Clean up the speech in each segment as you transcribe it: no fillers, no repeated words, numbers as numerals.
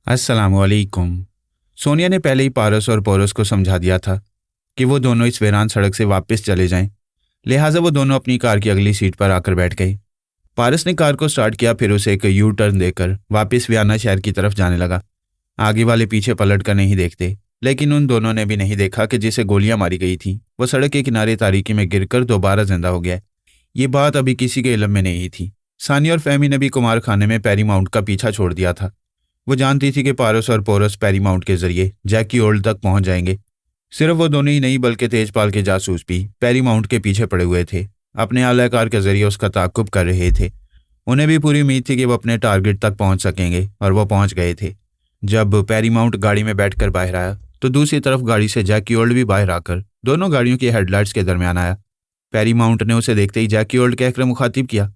अस्सलामुअलैकुम। सोनिया ने पहले ही पारस और पोरस को समझा दिया था कि वो दोनों इस वीरान सड़क से वापस चले जाएं। लिहाजा वो दोनों अपनी कार की अगली सीट पर आकर बैठ गए। पारस ने कार को स्टार्ट किया, फिर उसे एक यू टर्न देकर वापस वियना शहर की तरफ जाने लगा। आगे वाले पीछे पलट कर नहीं देखते, लेकिन उन दोनों ने भी नहीं देखा कि जिसे गोलियां मारी गई थी वो सड़क के किनारे तारीकी में गिरकर दोबारा जिंदा हो गया। ये बात अभी किसी के इल्म में नहीं थी। सानी और फहमी ने भी कुमार खाने में पैरी माउंट का पीछा छोड़ दिया था। वो जानती थी कि पारस और पोरस पैरी माउंट के जरिए जैकी ओल्ड तक पहुंच जाएंगे। सिर्फ वो दोनों ही नहीं बल्कि तेजपाल के जासूस भी पैरी माउंट के पीछे पड़े हुए थे, अपने आलाकार के जरिए उसका ताक़ुब कर रहे थे। उन्हें भी पूरी उम्मीद थी कि वो अपने टारगेट तक पहुंच सकेंगे, और वो पहुंच गए थे। जब पैरी माउंट गाड़ी में बैठकर बाहर आया तो दूसरी तरफ गाड़ी से जैकी ओल्ड भी बाहर आकर दोनों गाड़ियों की हेडलाइट्स के दरमियान आया। पैरी माउंट ने उसे देखते ही जैकी ओल्ड कहकर मुखातिब किया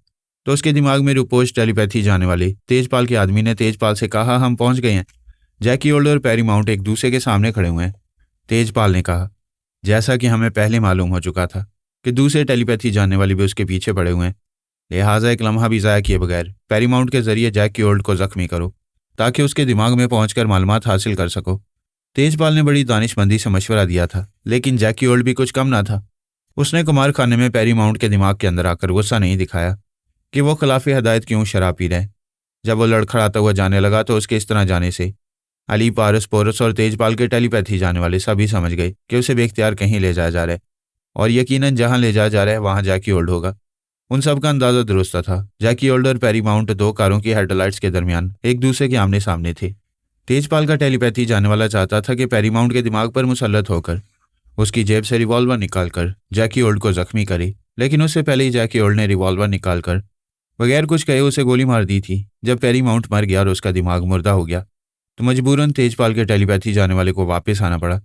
तो उसके दिमाग में रुपोज टेलीपैथी जाने वाले तेजपाल के आदमी ने तेजपाल से कहा, हम पहुंच गए हैं। जैकी ओल्ड और पैरी माउंट एक दूसरे के सामने खड़े हुए हैं। तेजपाल ने कहा, जैसा कि हमें पहले मालूम हो चुका था कि दूसरे टेलीपैथी जानने वाले भी उसके पीछे पड़े हुए हैं, लिहाजा एक लम्हा भी ज़ाया किए बगैर पैरी माउंट के जरिए जैकी ओल्ड को जख्मी करो ताकि उसके दिमाग में पहुंचकर मालूमात हासिल कर सको। तेजपाल ने बड़ी दानिशमंदी से मशवरा दिया था, लेकिन जैकी ओल्ड भी कुछ कम ना था। उसने कुमार खाने में पैरी माउंट के दिमाग के अंदर आकर गुस्सा नहीं दिखाया कि वो खिलाफ हिदायत क्यों शराब पी रहे। जब वो लड़खड़ाता हुआ जाने लगा तो उसके इस तरह जाने से अली, पारस, पोरस और तेजपाल के टेलीपैथी जाने वाले सभी समझ गए कि उसे बेख्तियार कहीं ले जाया जा रहा है, और यकीनन जहां ले जाया जा रहा है वहां जैकी ओल्ड होगा। उन सब का अंदाजा दुरुस्त था। जैकी ओल्ड और पैरी माउंट दो कारों की हेडलाइट्स के दरमियान एक दूसरे के आमने सामने थे। तेजपाल का टेलीपैथी जाने वाला चाहता था कि पैरी माउंट के दिमाग पर मुसल्लत होकर उसकी जेब से रिवॉल्वर निकालकर जैकी ओल्ड को जख्मी करे, लेकिन उससे पहले ही जैकी ओल्ड ने रिवॉल्वर निकालकर बगैर कुछ कहे उसे गोली मार दी थी। जब पैरी माउंट मर गया और उसका दिमाग मुर्दा हो गया तो मजबूरन तेजपाल के टेलीपैथी जाने वाले को वापस आना पड़ा।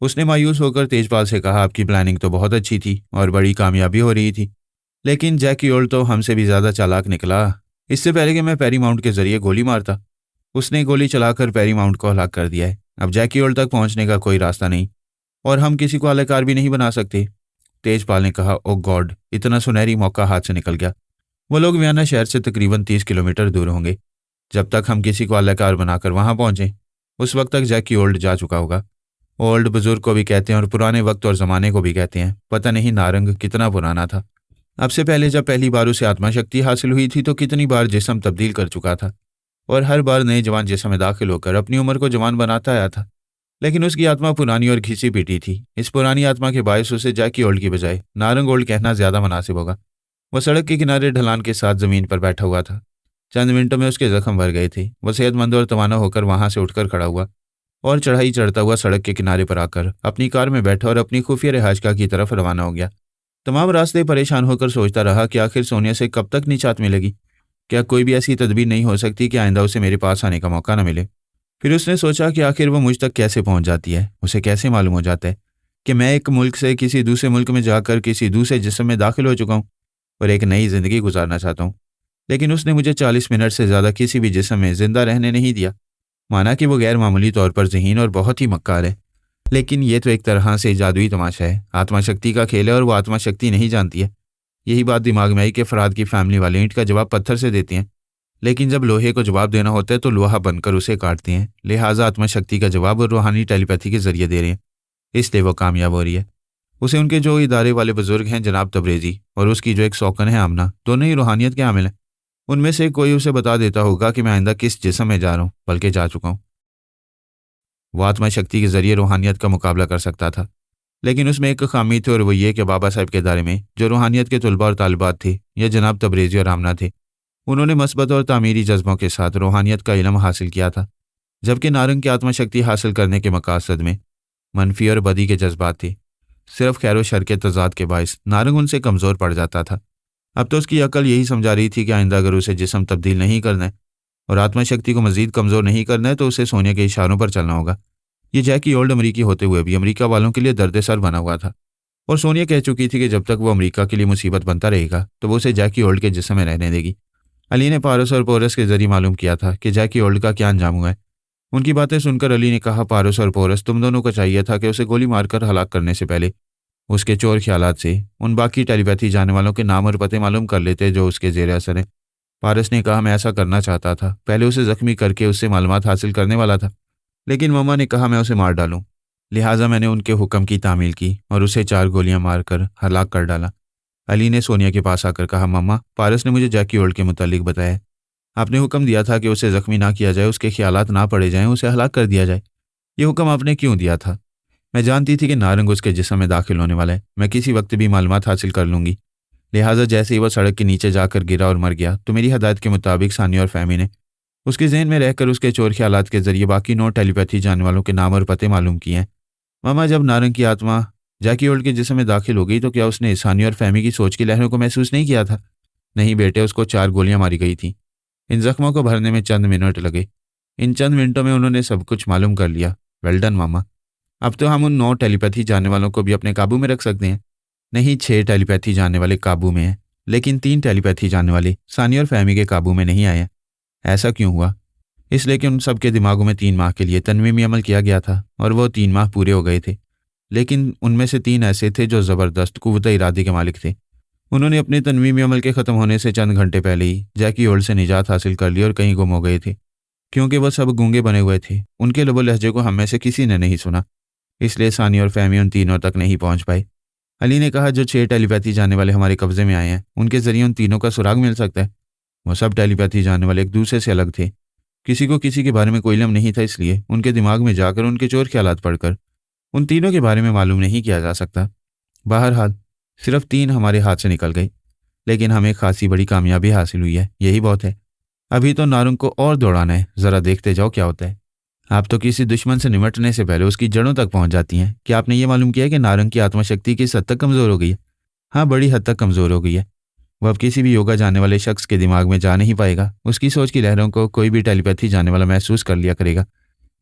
उसने मायूस होकर तेजपाल से कहा, आपकी प्लानिंग तो बहुत अच्छी थी और बड़ी कामयाबी हो रही थी, लेकिन जैकी ओल्ड तो हमसे भी ज़्यादा चालाक निकला। इससे पहले कि मैं पैरी माउंट के जरिए गोली मारता, उसने गोली चलाकर पैरी माउंट को हलाक कर दिया है। अब जैकी ओल्ड तक पहुंचने का कोई रास्ता नहीं, और हम किसी को आलाकार भी नहीं बना सकते। तेजपाल ने कहा, ओ गॉड, इतना सुनहरी मौका हाथ से निकल गया। वो लोग वियना शहर से तकरीबन 30 किलोमीटर दूर होंगे। जब तक हम किसी को आलाकार बनाकर वहां पहुंचे उस वक्त तक जैकी ओल्ड जा चुका होगा। ओल्ड बुजुर्ग को भी कहते हैं और पुराने वक्त और ज़माने को भी कहते हैं। पता नहीं नारंग कितना पुराना था। अब से पहले जब पहली बार उसे आत्मा शक्ति हासिल हुई थी तो कितनी बार जिस्म तब्दील कर चुका था, और हर बार नए जवान जिस्म में दाखिल होकर अपनी उम्र को जवान बनाता आया था। लेकिन उसकी आत्मा पुरानी और घिसी पीटी थी। इस पुरानी आत्मा के बायस उसे जैकी ओल्ड की बजाय नारंग ओल्ड कहना ज़्यादा मुनासिब होगा। वह सड़क के किनारे ढलान के साथ ज़मीन पर बैठा हुआ था। चंद मिनटों में उसके जख्म भर गए थे। वह सेहतमंद और तवाना होकर वहां से उठकर खड़ा हुआ और चढ़ाई चढ़ता हुआ सड़क के किनारे पर आकर अपनी कार में बैठा और अपनी खुफिया रिहाइशगाह की तरफ रवाना हो गया। तमाम रास्ते परेशान होकर सोचता रहा कि आखिर सोनिया से कब तक निजात मिलेगी। क्या कोई भी ऐसी तदबीर नहीं हो सकती कि आइंदा उसे मेरे पास आने का मौका न मिले। फिर उसने सोचा कि आखिर वो मुझ तक कैसे पहुंच जाती है। उसे कैसे मालूम हो जाता है कि मैं एक मुल्क से किसी दूसरे मुल्क में जाकर किसी दूसरे जिस्म में दाखिल हो चुका हूँ और एक नई ज़िंदगी गुजारना चाहता हूँ। लेकिन उसने मुझे 40 मिनट से ज़्यादा किसी भी जिस्म में ज़िंदा रहने नहीं दिया। माना कि वो गैर मामूली तौर पर ज़हीन और बहुत ही मक्कार है, लेकिन ये तो एक तरह से जादुई तमाशा है। आत्मा शक्ति का खेल है और वो आत्मा शक्ति नहीं जानती है। यही बात दिमाग में आई कि फराद की फैमिली वाले ईंट का जवाब पत्थर से देते हैं, लेकिन जब लोहे को जवाब देना होता है तो लोहा बनकर उसे काटते हैं। लिहाजा आत्मा शक्ति का जवाब और रूहानी टेलीपैथी के जरिए दे रहे हैं, इसलिए वो कामयाब हो रही है। उसे उनके जो इदारे वाले बुजुर्ग हैं जनाब तबरेज़ी और उसकी जो एक सौकन है आमना, दोनों ही रूहानियत के हामिल हैं। उनमें से कोई उसे बता देता होगा कि मैं आइंदा किस जिस्म में जा रहा हूँ, बल्कि जा चुका हूँ। वो आत्मा शक्ति के जरिए रूहानियत का मुकाबला कर सकता था, लेकिन उसमें एक खामी थी और वो ये कि बाबा साहब के इदारे में जो रूहानियत के तलबा और तालिबात थे या जनाब तबरेज़ी और आमना थे, उन्होंने मस्बत और तामीरी जज्बों के साथ रूहानियत का इल्म हासिल किया था, जबकि नारंग की आत्मा शक्ति हासिल करने के मकासद में मनफी और बदी के जज्बात थे। सिर्फ खैर व शर के तजाद के बायस नारंग उनसे कमज़ोर पड़ जाता था। अब तो उसकी अकल यही समझा रही थी कि आइंदा अगर उसे जिस्म तब्दील नहीं करना है और आत्मा शक्ति को मजीद कमज़ोर नहीं करना है तो उसे सोनिया के इशारों पर चलना होगा। ये जैकी ओल्ड अमरीकी होते हुए भी अमरीका वालों के लिए दर्द सर बना हुआ था, और सोनिया कह चुकी थी कि जब तक वो अमरीका के लिए मुसीबत बनता रहेगा तो वो उसे जैकी ओल्ड के जिस्म में रहने देगी। अली ने पारस और पोरस के जरिए मालूम किया था कि जैकी ओल्ड का क्या अंजाम हुआ है। उनकी बातें सुनकर अली ने कहा, पारस और पोरस, तुम दोनों को चाहिए था कि उसे गोली मारकर हलाक करने से पहले उसके चोर ख्यालात से उन बाकी टेलीपैथी जाने वालों के नाम और पते मालूम कर लेते जो उसके जेर असर हैं। पारस ने कहा, मैं ऐसा करना चाहता था, पहले उसे जख्मी करके उससे मालूमात हासिल करने वाला था, लेकिन मम्मा ने कहा मैं उसे मार डालूं। लिहाजा मैंने उनके हुक्म की तामील की और उसे 4 गोलियां मारकर हलाक कर डाला। अली ने सोनिया के पास आकर कहा, मम्मा, पारस ने मुझे जैकी होल्ड के मुतालिक बताया। आपने हुक्म दिया था कि उसे जख्मी ना किया जाए, उसके ख्यालात ना पड़े जाएं, उसे हलाक कर दिया जाए। ये हुक्म आपने क्यों दिया था? मैं जानती थी कि नारंग उसके जिस्म में दाखिल होने वाला है, मैं किसी वक्त भी मालूमात हासिल कर लूंगी। लिहाजा जैसे ही वह सड़क के नीचे जाकर गिरा और मर गया तो मेरी हदायत के मुताबिक सानी और फहमी ने उसके जहन में रहकर उसके चोर ख्यालात के जरिए बाकी 9 टेलीपैथी जानने वालों के नाम और पते मालूम किए हैं। मामा, जब नारंग की आत्मा जैकी होल्ड के जिस्म में दाखिल हो गई तो क्या उसने सानी और फहमी की सोच की लहरों को महसूस नहीं किया था? नहीं बेटे, उसको 4 गोलियां मारी गई थी। इन जख्मों को भरने में चंद मिनट लगे। इन चंद मिनटों में उन्होंने सब कुछ मालूम कर लिया। वेल डन मामा। अब तो हम उन 9 टेलीपैथी जानने वालों को भी अपने काबू में रख सकते हैं। नहीं, 6 टेलीपैथी जानने वाले काबू में हैं, लेकिन 3 टेलीपैथी जानने वाले सानी और फहमी के काबू में नहीं आए हैं। ऐसा क्यों हुआ? इसलिए कि उन सबके दिमागों में 3 माह के लिए तनवीमी अमल किया गया था और वो 3 माह पूरे हो गए थे। लेकिन उनमें से 3 ऐसे थे जो ज़बरदस्त कुव्वत इरादे के मालिक थे। उन्होंने अपने तनवीमी अमल के ख़त्म होने से चंद घंटे पहले ही जैकी होल्ड से निजात हासिल कर ली और कहीं गुम हो गए थे। क्योंकि वह सब गूंगे बने हुए थे, उनके लबो लहजे को हम में से किसी ने नहीं सुना, इसलिए सानी और फहमी उन तीनों तक नहीं पहुंच पाए। अली ने कहा, जो 6 टेलीपैथी जानने वाले हमारे कब्जे में आए हैं, उनके जरिए उन तीनों का सुराग मिल सकता है। वो सब टेलीपैथी जानने वाले एक दूसरे से अलग थे। किसी को किसी के बारे में कोई इल्म नहीं था, इसलिए उनके दिमाग में जाकर उनके चोर ख्यालात पढ़कर उन तीनों के बारे में मालूम नहीं किया जा सकता। बहरहाल सिर्फ 3 हमारे हाथ से निकल गई, लेकिन हमें खासी बड़ी कामयाबी हासिल हुई है, यही बहुत है। अभी तो नारंग को और दौड़ाना है, ज़रा देखते जाओ क्या होता है। आप तो किसी दुश्मन से निमटने से पहले उसकी जड़ों तक पहुंच जाती हैं। क्या आपने ये मालूम किया है कि नारंग की आत्मशक्ति किस हद तक कमज़ोर हो गई है? हाँ, बड़ी हद तक कमज़ोर हो गई है। वह अब किसी भी योगा जानने वाले शख्स के दिमाग में जा नहीं पाएगा। उसकी सोच की लहरों को कोई भी टेलीपैथी जानने वाला महसूस कर लिया करेगा।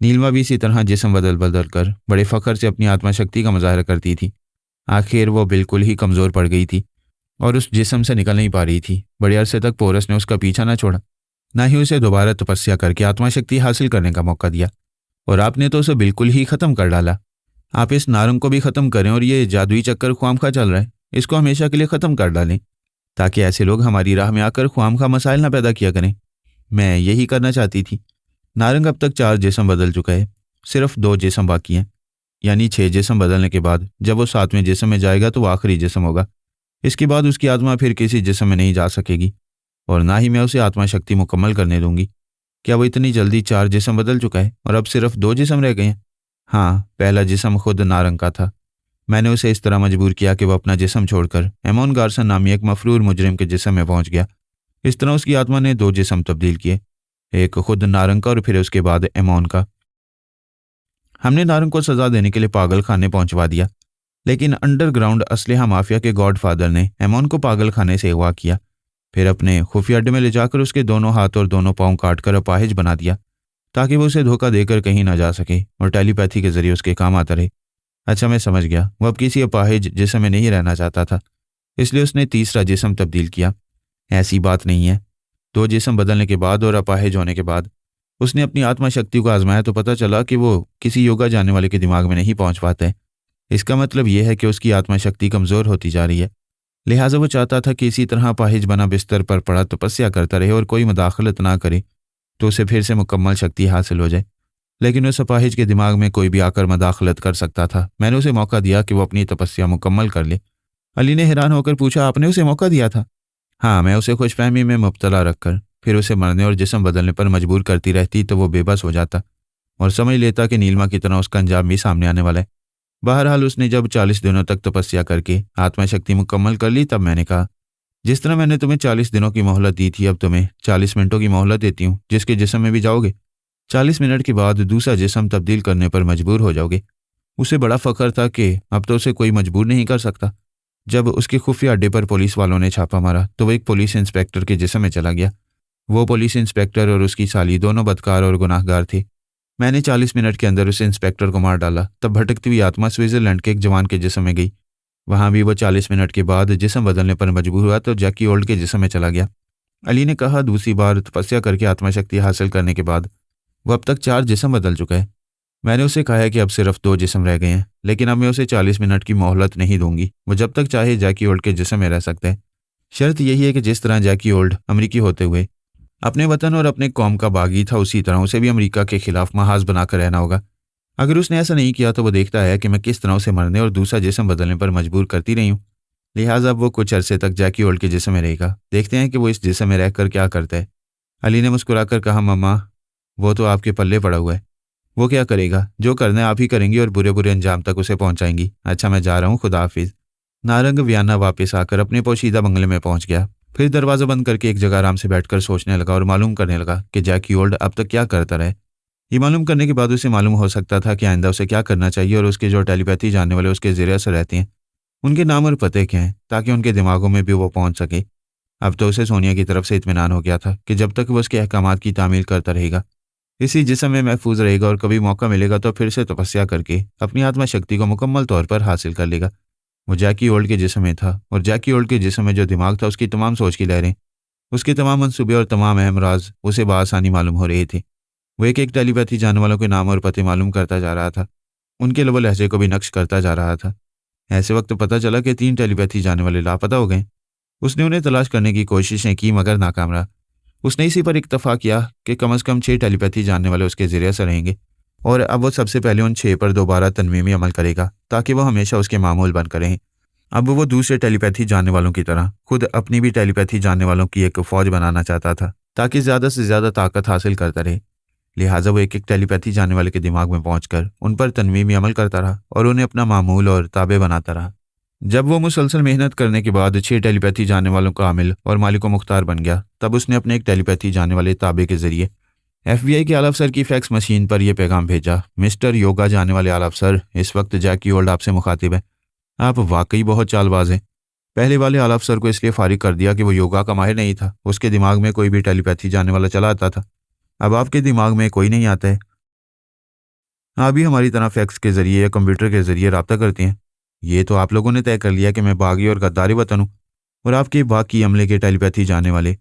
नीलमा भी इसी तरह जिस्म बदल बदल कर बड़े फ़ख्र से अपनी आत्मशक्ति का मुजाहरा करती थी। आखिर वो बिल्कुल ही कमज़ोर पड़ गई थी और उस जिस्म से निकल नहीं पा रही थी। बड़े अरसे तक पोरस ने उसका पीछा न छोड़ा, ना ही उसे दोबारा तपस्या करके आत्मशक्ति हासिल करने का मौका दिया। और आपने तो उसे बिल्कुल ही ख़त्म कर डाला। आप इस नारंग को भी ख़त्म करें और ये जादुई चक्कर ख्वामखा चल रहा है, इसको हमेशा के लिए ख़त्म कर डालें, ताकि ऐसे लोग हमारी राह में आकर ख्वामखा मसाइल ना पैदा किया करें। मैं यही करना चाहती थी। नारंग अब तक 4 जिस्म बदल चुका है, सिर्फ 2 जिस्म बाकी हैं। यानी 6 जिस्म बदलने के बाद जब वो 7वें जिस्म में जाएगा तो वो आखिरी जिस्म होगा। इसके बाद उसकी आत्मा फिर किसी जिस्म में नहीं जा सकेगी और ना ही मैं उसे आत्मा शक्ति मुकम्मल करने दूंगी। क्या वो इतनी जल्दी 4 जिस्म बदल चुका है और अब सिर्फ 2 जिस्म रह गए हैं? हाँ, पहला जिस्म खुद नारंग का था। मैंने उसे इस तरह मजबूर किया कि वह अपना जिस्म छोड़कर एमोन गार्सन नामी एक मफरूर मुजरिम के जिस्म में पहुंच गया। इस तरह उसकी आत्मा ने 2 जिस्म तब्दील किए, एक खुद नारंग का और फिर उसके बाद एमोन का। हमने नारंग को सजा देने के लिए पागल खाने पहुंचवा दिया, लेकिन अंडरग्राउंड असलहा माफिया के गॉडफादर ने एमोन को पागल खाने से अगवा किया, फिर अपने खुफिया अड्डे में ले जाकर उसके दोनों हाथ और दोनों पांव काटकर अपाहिज बना दिया, ताकि वो उसे धोखा देकर कहीं ना जा सके और टेलीपैथी के जरिए उसके काम आता रहे। अच्छा, मैं समझ गया, वो अब किसी अपाहिज जिस्म में नहीं रहना चाहता था, इसलिए उसने तीसरा जिस्म तब्दील किया। ऐसी बात नहीं है। 2 जिस्म बदलने के बाद और अपाहिज होने के बाद उसने अपनी आत्मा शक्ति को आजमाया तो पता चला कि वो किसी योगा जानने वाले के दिमाग में नहीं पहुंच पाता है। इसका मतलब यह है कि उसकी आत्मा शक्ति कमज़ोर होती जा रही है। लिहाजा वो चाहता था कि इसी तरह अपाहिज बना बिस्तर पर पड़ा तपस्या करता रहे और कोई मुदाखलत ना करे तो उसे फिर से मुकम्मल शक्ति हासिल हो जाए। लेकिन उस अपाहिज के दिमाग में कोई भी आकर मुदाखलत कर सकता था। मैंने उसे मौका दिया कि वो अपनी तपस्या मुकम्मल कर ले। अली ने हैरान होकर पूछा, आपने उसे मौका दिया था? हाँ, मैं उसे खुशफहमी में मुब्तला रखकर फिर उसे मरने और जिस्म बदलने पर मजबूर करती रहती तो वो बेबस हो जाता और समझ लेता कि नीलमा की तरह उसका अंजाम भी सामने आने वाला है। बहरहाल उसने जब 40 दिनों तक तपस्या करके आत्मा शक्ति मुकम्मल कर ली, तब मैंने कहा, जिस तरह मैंने तुम्हें 40 दिनों की मोहलत दी थी, अब तुम्हें 40 मिनटों की मोहलत देती हूँ, जिसके जिस्म में भी जाओगे 40 मिनट के बाद दूसरा जिस्म तब्दील करने पर मजबूर हो जाओगे। उसे बड़ा फ़ख्र था कि अब तो उसे कोई मजबूर नहीं कर सकता। जब उसके खुफिया अड्डे पर पुलिस वालों ने छापा मारा तो वो एक पुलिस इंस्पेक्टर के जिस्म में चला गया। वो पुलिस इंस्पेक्टर और उसकी साली दोनों बदकार और गुनाहगार थे। मैंने 40 मिनट के अंदर उस इंस्पेक्टर को मार डाला। तब भटकती हुई आत्मा स्विट्ज़रलैंड के एक जवान के जिस्म में गई। वहाँ भी वो 40 मिनट के बाद जिस्म बदलने पर मजबूर हुआ तो जैकी होल्ड के जिस्म में चला गया। अली ने कहा, दूसरी बार तपस्या करके आत्मा शक्ति हासिल करने के बाद वो अब तक 4 जिस्म बदल चुका है। मैंने उसे कहा है कि अब सिर्फ 2 जिस्म रह गए हैं, लेकिन अब मैं उसे 40 मिनट की मोहलत नहीं दूंगी। वो जब तक चाहे जैकी होल्ड के जिस्म में रह सकता है। शर्त यही है कि जिस तरह जैकी ओल्ड अमरीकी होते हुए अपने वतन और अपने कौम का बागी था, उसी तरह उसे भी अमेरिका के खिलाफ महाज बनाकर रहना होगा। अगर उसने ऐसा नहीं किया तो वो देखता है कि मैं किस तरह उसे मरने और दूसरा जिस्म बदलने पर मजबूर करती रही हूँ। लिहाजा अब वो कुछ अरसे तक जैकी ओल्ड के जिस्म में रहेगा। देखते हैं कि वो इस जिस्म में रहकर क्या करता है। अली ने मुस्कुराकर कहा, मम्मा, वो तो आपके पल्ले पड़ा हुआ है। वो क्या करेगा? जो करना है आप ही करेंगी और बुरे बुरे अंजाम तक उसे पहुंचाएंगी। अच्छा, मैं जा रहा हूँ, खुदा हाफिज। नारंग वियाना वापस आकर अपने पोशीदा बंगले में पहुंच गया। फिर दरवाजा बंद करके एक जगह आराम से बैठकर सोचने लगा और मालूम करने लगा कि जैकी ओल्ड अब तक क्या करता रहे। ये मालूम करने के बाद उसे मालूम हो सकता था कि आइंदा उसे क्या करना चाहिए और उसके जो टेलीपैथी जानने वाले उसके ज़रिए असर रहते हैं, उनके नाम और पते क्या हैं, ताकि उनके दिमागों में भी वो पहुंच सके। अब तो उसे सोनिया की तरफ से इत्मीनान हो गया था कि जब तक वो उसके अहकामात की तामील करता रहेगा, इसी जिस्म में महफूज रहेगा और कभी मौका मिलेगा तो फिर से तपस्या करके अपनी आत्मा शक्ति को मुकम्मल तौर पर हासिल कर लेगा। वो जैकी ओल्ड के जिस्म में था और जैकी ओल्ड के जिस्म में जो दिमाग था, उसकी तमाम सोच की लहरें, उसके तमाम मंसूबे और तमाम अहम राज उसे बआसानी मालूम हो रहे थे। वो एक एक टेलीपैथी जानने वालों के नाम और पते मालूम करता जा रहा था, उनके लबो लहजे को भी नक्श करता जा रहा था। ऐसे वक्त पता चला कि 3 टेलीपैथी जानने वाले लापता हो गए। उसने उन्हें तलाश करने की कोशिशें की मगर नाकाम रहा। उसने इसी पर इत्तफाक किया कि कम से कम 6 टेलीपैथी जानने वाले उसके ज़रिए से रहेंगे और अब वो सबसे पहले उन 6 पर दोबारा तनवीमी अमल करेगा ताकि वो हमेशा उसके मामूल बनकर रहें। अब वो दूसरे टेलीपैथी जानने वालों की तरह खुद अपनी भी टेलीपैथी जानने वालों की एक फ़ौज बनाना चाहता था ताकि ज़्यादा से ज़्यादा ताकत हासिल करता रहे। लिहाजा वो एक एक टेलीपैथी जानने वाले के दिमाग में पहुंचकर उन पर तनवीमी अमल करता रहा और उन्हें अपना मामूल और ताबे बनाता रहा। जब वो मुसलसल मेहनत करने के बाद 6 टेलीपैथी जानने वालों का आमिल और मालिक मुख्तार बन गया, तब उसने अपने एक टेलीपैथी जानने वाले ताबे के जरिए FBI के आला अफसर की फैक्स मशीन पर यह पैगाम भेजा, मिस्टर योगा जानने वाले आला अफसर, इस वक्त जैकी ओल्ड आपसे मुखातिब है। आप वाकई बहुत चालबाज हैं। पहले वाले आला अफसर को इसलिए फारिग कर दिया कि वो योगा का माहिर नहीं था, उसके दिमाग में कोई भी टेलीपैथी जानने वाला चला आता था। अब आपके दिमाग में कोई नहीं आता है। आप भी हमारी तरह फैक्स के जरिए या कंप्यूटर के जरिए रब्ता करते हैं। ये तो आप लोगों ने तय कर लिया कि मैं बागी और गद्दारी वतन हूँ और आपके बाकी अमले के टेलीपैथी जानने वाले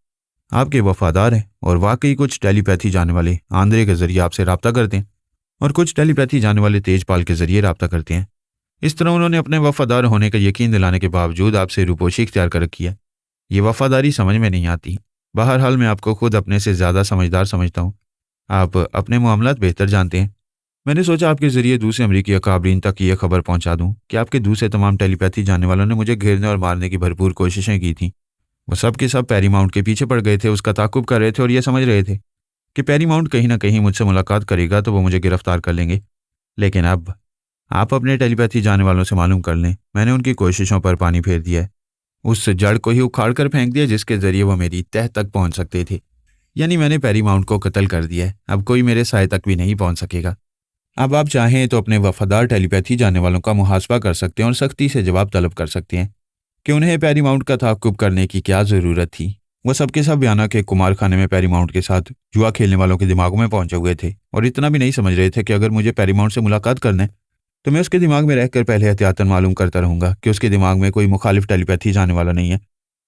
आपके वफादार हैं और वाकई कुछ टेलीपैथी जानने वाले आंद्रे के जरिए आपसे रब्ता करते हैं और कुछ टेलीपैथी जानने वाले तेजपाल के जरिए रब्ता करते हैं। इस तरह उन्होंने अपने वफादार होने का यकीन दिलाने के बावजूद आपसे रूपोशी इख्तियार कर रखी है। ये वफादारी समझ में नहीं आती। बहरहाल मैं आपको खुद अपने से ज़्यादा समझदार समझता हूँ। आप अपने मामलात बेहतर जानते हैं। मैंने सोचा आपके ज़रिए दूसरे अमरीकी अकाबरीन तक ये खबर पहुंचा दूं कि आपके दूसरे तमाम टेलीपैथी जानने वालों ने मुझे घेरने और मारने की भरपूर कोशिशें की थीं। वो सब के सब पैरीमाउंट के पीछे पड़ गए थे, उसका ताकुब कर रहे थे और ये समझ रहे थे कि पैरीमाउंट कहीं ना कहीं मुझसे मुलाकात करेगा तो वो मुझे गिरफ्तार कर लेंगे। लेकिन अब आप अपने टेलीपैथी जानने वालों से मालूम कर लें, मैंने उनकी कोशिशों पर पानी फेर दिया है। उस जड़ को ही उखाड़ कर फेंक दिया जिसके ज़रिए वो मेरी तह तक पहुँच सकते थे। यानी मैंने पैरीमाउंट को कत्ल कर दिया है। अब कोई मेरे साय तक भी नहीं पहुँच सकेगा। अब आप चाहें तो अपने वफादार टेलीपैथी जानने वालों का मुहासबा कर सकते हैं और सख्ती से जवाब तलब कर सकते हैं कि उन्हें पैरीमाउंट का ताक़ुब करने की क्या ज़रूरत थी। वो सबके सब बयाना के कुमार खाने में पैरीमाउंट के साथ जुआ खेलने वालों के दिमागों में पहुंचे हुए थे और इतना भी नहीं समझ रहे थे कि अगर मुझे पैरीमाउंट से मुलाकात करना है तो मैं उसके दिमाग में रहकर पहले एहतियातन मालूम करता रहूँगा कि उसके दिमाग में कोई मुखालिफ टेलीपैथी जानने वाला नहीं है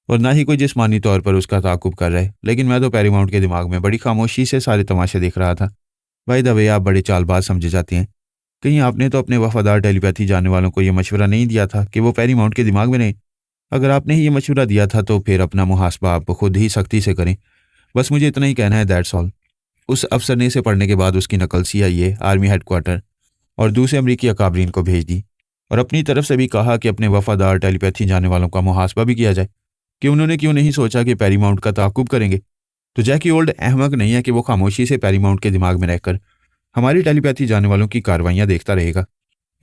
और ना ही कोई जिस्मानी तौर पर उसका ताक़ुब कर रहा है। लेकिन मैं तो पैरीमाउंट के दिमाग में बड़ी खामोशी से सारे तमाशे देख रहा था। बाय द वे, आप बड़े चालबाज समझे जाते हैं। कहीं आपने तो अपने वफादार टेलीपैथी जानने वालों को यह मशवरा नहीं दिया था कि वो पैरीमाउंट के दिमाग में नहीं? अगर आपने ही ये मशवरा दिया था तो फिर अपना मुहासबा आप खुद ही सख्ती से करें। बस मुझे इतना ही कहना है, दैट्स ऑल। उस अफसर ने इसे पढ़ने के बाद उसकी नकल CIA, आर्मी हेडक्वार्टर और दूसरे अमरीकी अकाबरीन को भेज दी और अपनी तरफ से भी कहा कि अपने वफादार टेलीपैथी जानने वालों का मुहासबा भी किया जाए कि उन्होंने क्यों नहीं सोचा कि पैरीमाउंट का ताक़ुब करेंगे। तो जैकी ओल्ड अहमक नहीं है कि वो खामोशी से पैरीमाउंट के दिमाग में रहकर हमारी टेलीपैथी जानने वालों की कार्रवाइयाँ देखता रहेगा।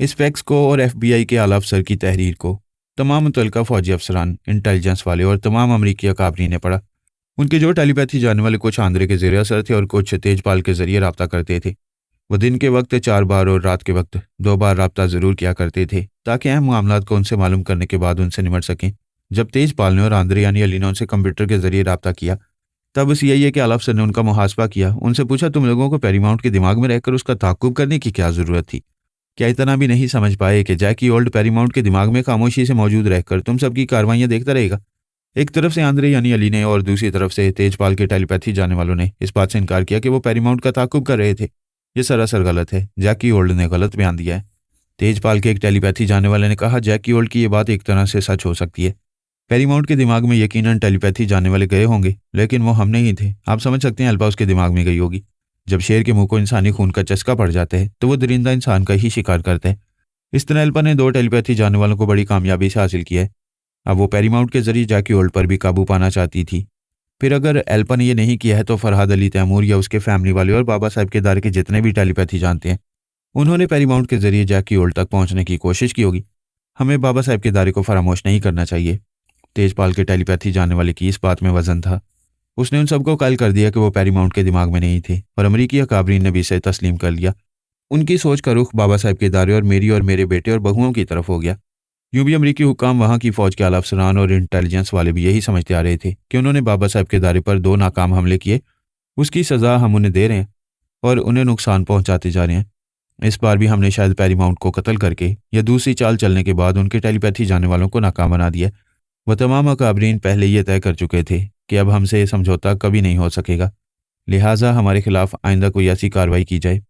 इस फैक्स को और FBI के आला अफसर की तहरीर को तमाम मुतल्लिका फ़ौजी अफसरान, इंटेलिजेंस वाले और तमाम अमरीकी अकाबरीन ने पढ़ा। उनके जो टेलीपैथी जानने वाले कुछ आंद्रे के ज़रिए असर थे और कुछ तेजपाल के ज़रिए रब्ता करते थे। वो दिन के वक्त 4 बार और रात के वक्त 2 बार रब्ता ज़रूर किया करते थे ताकि अहम मामलात को उनसे मालूम करने के बाद उनसे निमट सकें। जब तेजपाल ने और आंद्रे यानी अली ने उनसे कंप्यूटर के ज़रिए रब्ता किया, तब CIA के आला अफसर ने उनका मुहासबा किया। उनसे पूछा, तुम लोगों को पैरीमाउंट के दिमाग में रहकर उसका ताक़ुब करने की क्या ज़रूरत थी? क्या इतना भी नहीं समझ पाए कि जैकी ओल्ड पैरीमाउंट के दिमाग में खामोशी से मौजूद रहकर तुम सबकी कार्रवाइयाँ देखता रहेगा? एक तरफ से आंद्रे यानी अली ने और दूसरी तरफ से तेजपाल के टेलीपैथी जानने वालों ने इस बात से इनकार किया कि वो पैरीमाउंट का ताक़ुब कर रहे थे। ये सरासर गलत है। जैकी ओल्ड ने गलत बयान दिया है। तेजपाल के एक टेलीपैथी जानने वाले ने कहा, जैकी ओल्ड की ये बात एक तरह से सच हो सकती है। पेरीमाउंट के दिमाग में यकीनन टेलीपैथी जानने वाले गए होंगे, लेकिन वो हम नहीं थे। आप समझ सकते हैं अल्पा उसके दिमाग में गई होगी। जब शेर के मुंह को इंसानी खून का चस्का पड़ जाता है तो वो दरिंदा इंसान का ही शिकार करता है। इस तरह अल्पा ने 2 टेलीपैथी जानने वालों को बड़ी कामयाबी से हासिल किया है। अब वो पेरीमाउंट के जरिए जैकी होल्ट पर भी काबू पाना चाहती थी। फिर अगर एल्पा ने ये नहीं किया है तो फरहाद अली तैमूर या उसके फैमिली वाले और बाबा साहब केदार के जितने भी टेलीपैथी जानते हैं, उन्होंने पेरीमाउंट के जरिए जैकी होल्ट तक पहुंचने की कोशिश की होगी। हमें बाबा साहब केदारी को फरामोश नहीं करना चाहिए। तेजपाल के टेलीपैथी जानने वाले की इस बात में वजन था। उसने उन सबको कायल कर दिया कि वो पेरीमाउंट के दिमाग में नहीं थे और अमरीकी अकाबरीन ने भी इसे तस्लीम कर लिया। उनकी सोच का रुख बाबा साहब केदारी और मेरी और मेरे बेटे और बहुओं की तरफ हो गया। यूं भी अमरीकी हुक्काम, वहां की फौज के आला अफसरान और इंटेलिजेंस वाले भी यही समझते आ रहे थे कि उन्होंने बाबा साहब केदारी पर 2 नाकाम हमले किए, उसकी सजा हम उन्हें दे रहे हैं और उन्हें नुकसान पहुंचाते जा रहे हैं। इस बार भी हमने शायद पेरीमाउंट को कत्ल करके या दूसरी चाल चलने के बाद उनके टेलीपैथी जानने वालों को नाकाम बना दिया। वह तमाम अकाबरीन पहले ये तय कर चुके थे कि अब हमसे ये समझौता कभी नहीं हो सकेगा, लिहाजा हमारे खिलाफ आइंदा कोई ऐसी कार्रवाई की जाए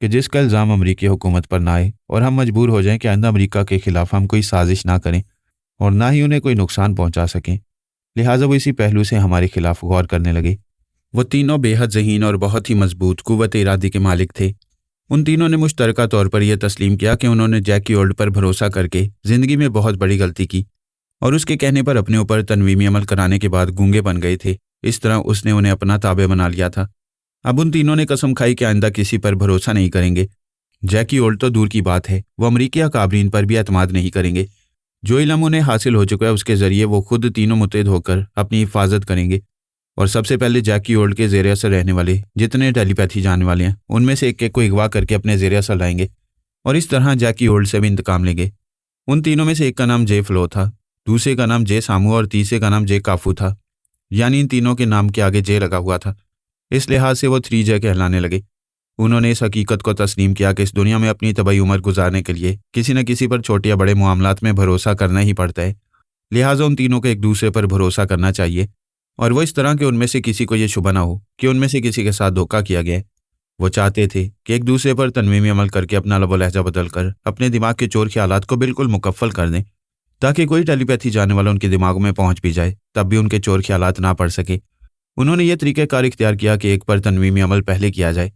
कि जिसका इल्ज़ाम अमरीकी हुकूमत पर ना आए और हम मजबूर हो जाएं कि आइंदा अमरीका के खिलाफ हम कोई साजिश ना करें और ना ही उन्हें कोई नुकसान पहुंचा सकें। लिहाजा वो इसी पहलू से हमारे खिलाफ गौर करने लगे। वो तीनों बेहद ज़हीन और बहुत ही मजबूत कुव्वत इरादी के मालिक थे। उन तीनों ने मुश्तरका तौर पर यह तस्लीम किया कि उन्होंने जैकी होल्ट पर भरोसा करके ज़िंदगी में बहुत बड़ी गलती की और उसके कहने पर अपने ऊपर तनवीमी अमल कराने के बाद गूंगे बन गए थे। इस तरह उसने उन्हें अपना ताबे बना लिया था। अब उन तीनों ने कसम खाई कि आइंदा किसी पर भरोसा नहीं करेंगे। जैकी होल्ट तो दूर की बात है, वो अमरीकी अकाबरीन पर भी एतमाद नहीं करेंगे। जो इल्म उन्हें हासिल हो चुका है उसके ज़रिए वो खुद तीनों मुत्तहिद होकर अपनी हिफाजत करेंगे और सबसे पहले जैकी होल्ट के ज़ेर असर रहने वाले जितने टेलीपैथी जानने वाले हैं उनमें से एक एक को अगवा करके अपने ज़ेर असर लाएंगे और इस तरह जैकी होल्ट से भी इंतकाम लेंगे। उन तीनों में से एक का नाम जे फ्लो था, दूसरे का नाम जे सामू और तीसरे का नाम जे काफू था। यानी इन तीनों के नाम के आगे जे लगा हुआ था, इस लिहाज से वो 3J कहलाने लगे। उन्होंने इस हकीकत को तस्लीम किया कि इस दुनिया में अपनी तबई उम्र गुजारने के लिए किसी न किसी पर छोटे या बड़े मामलात में भरोसा करना ही पड़ता है। लिहाजा उन तीनों को एक दूसरे पर भरोसा करना चाहिए और वो इस तरह के उनमें से किसी को ये शुबा ना हो कि उनमें से किसी के साथ धोखा किया गया है। वो चाहते थे कि एक दूसरे पर तनवीमी अमल करके अपना लब लहजा बदल कर अपने दिमाग के चोर ख्यालात को बिल्कुल मुकफ्फल कर दें ताकि कोई टेलीपैथी जानने वाला उनके दिमागों में पहुंच भी जाए तब भी उनके चोर ख्यालात ना पड़ सके। उन्होंने ये तरीक़ाकार इख्तियार किया कि एक पर तनवीमी अमल पहले किया जाए।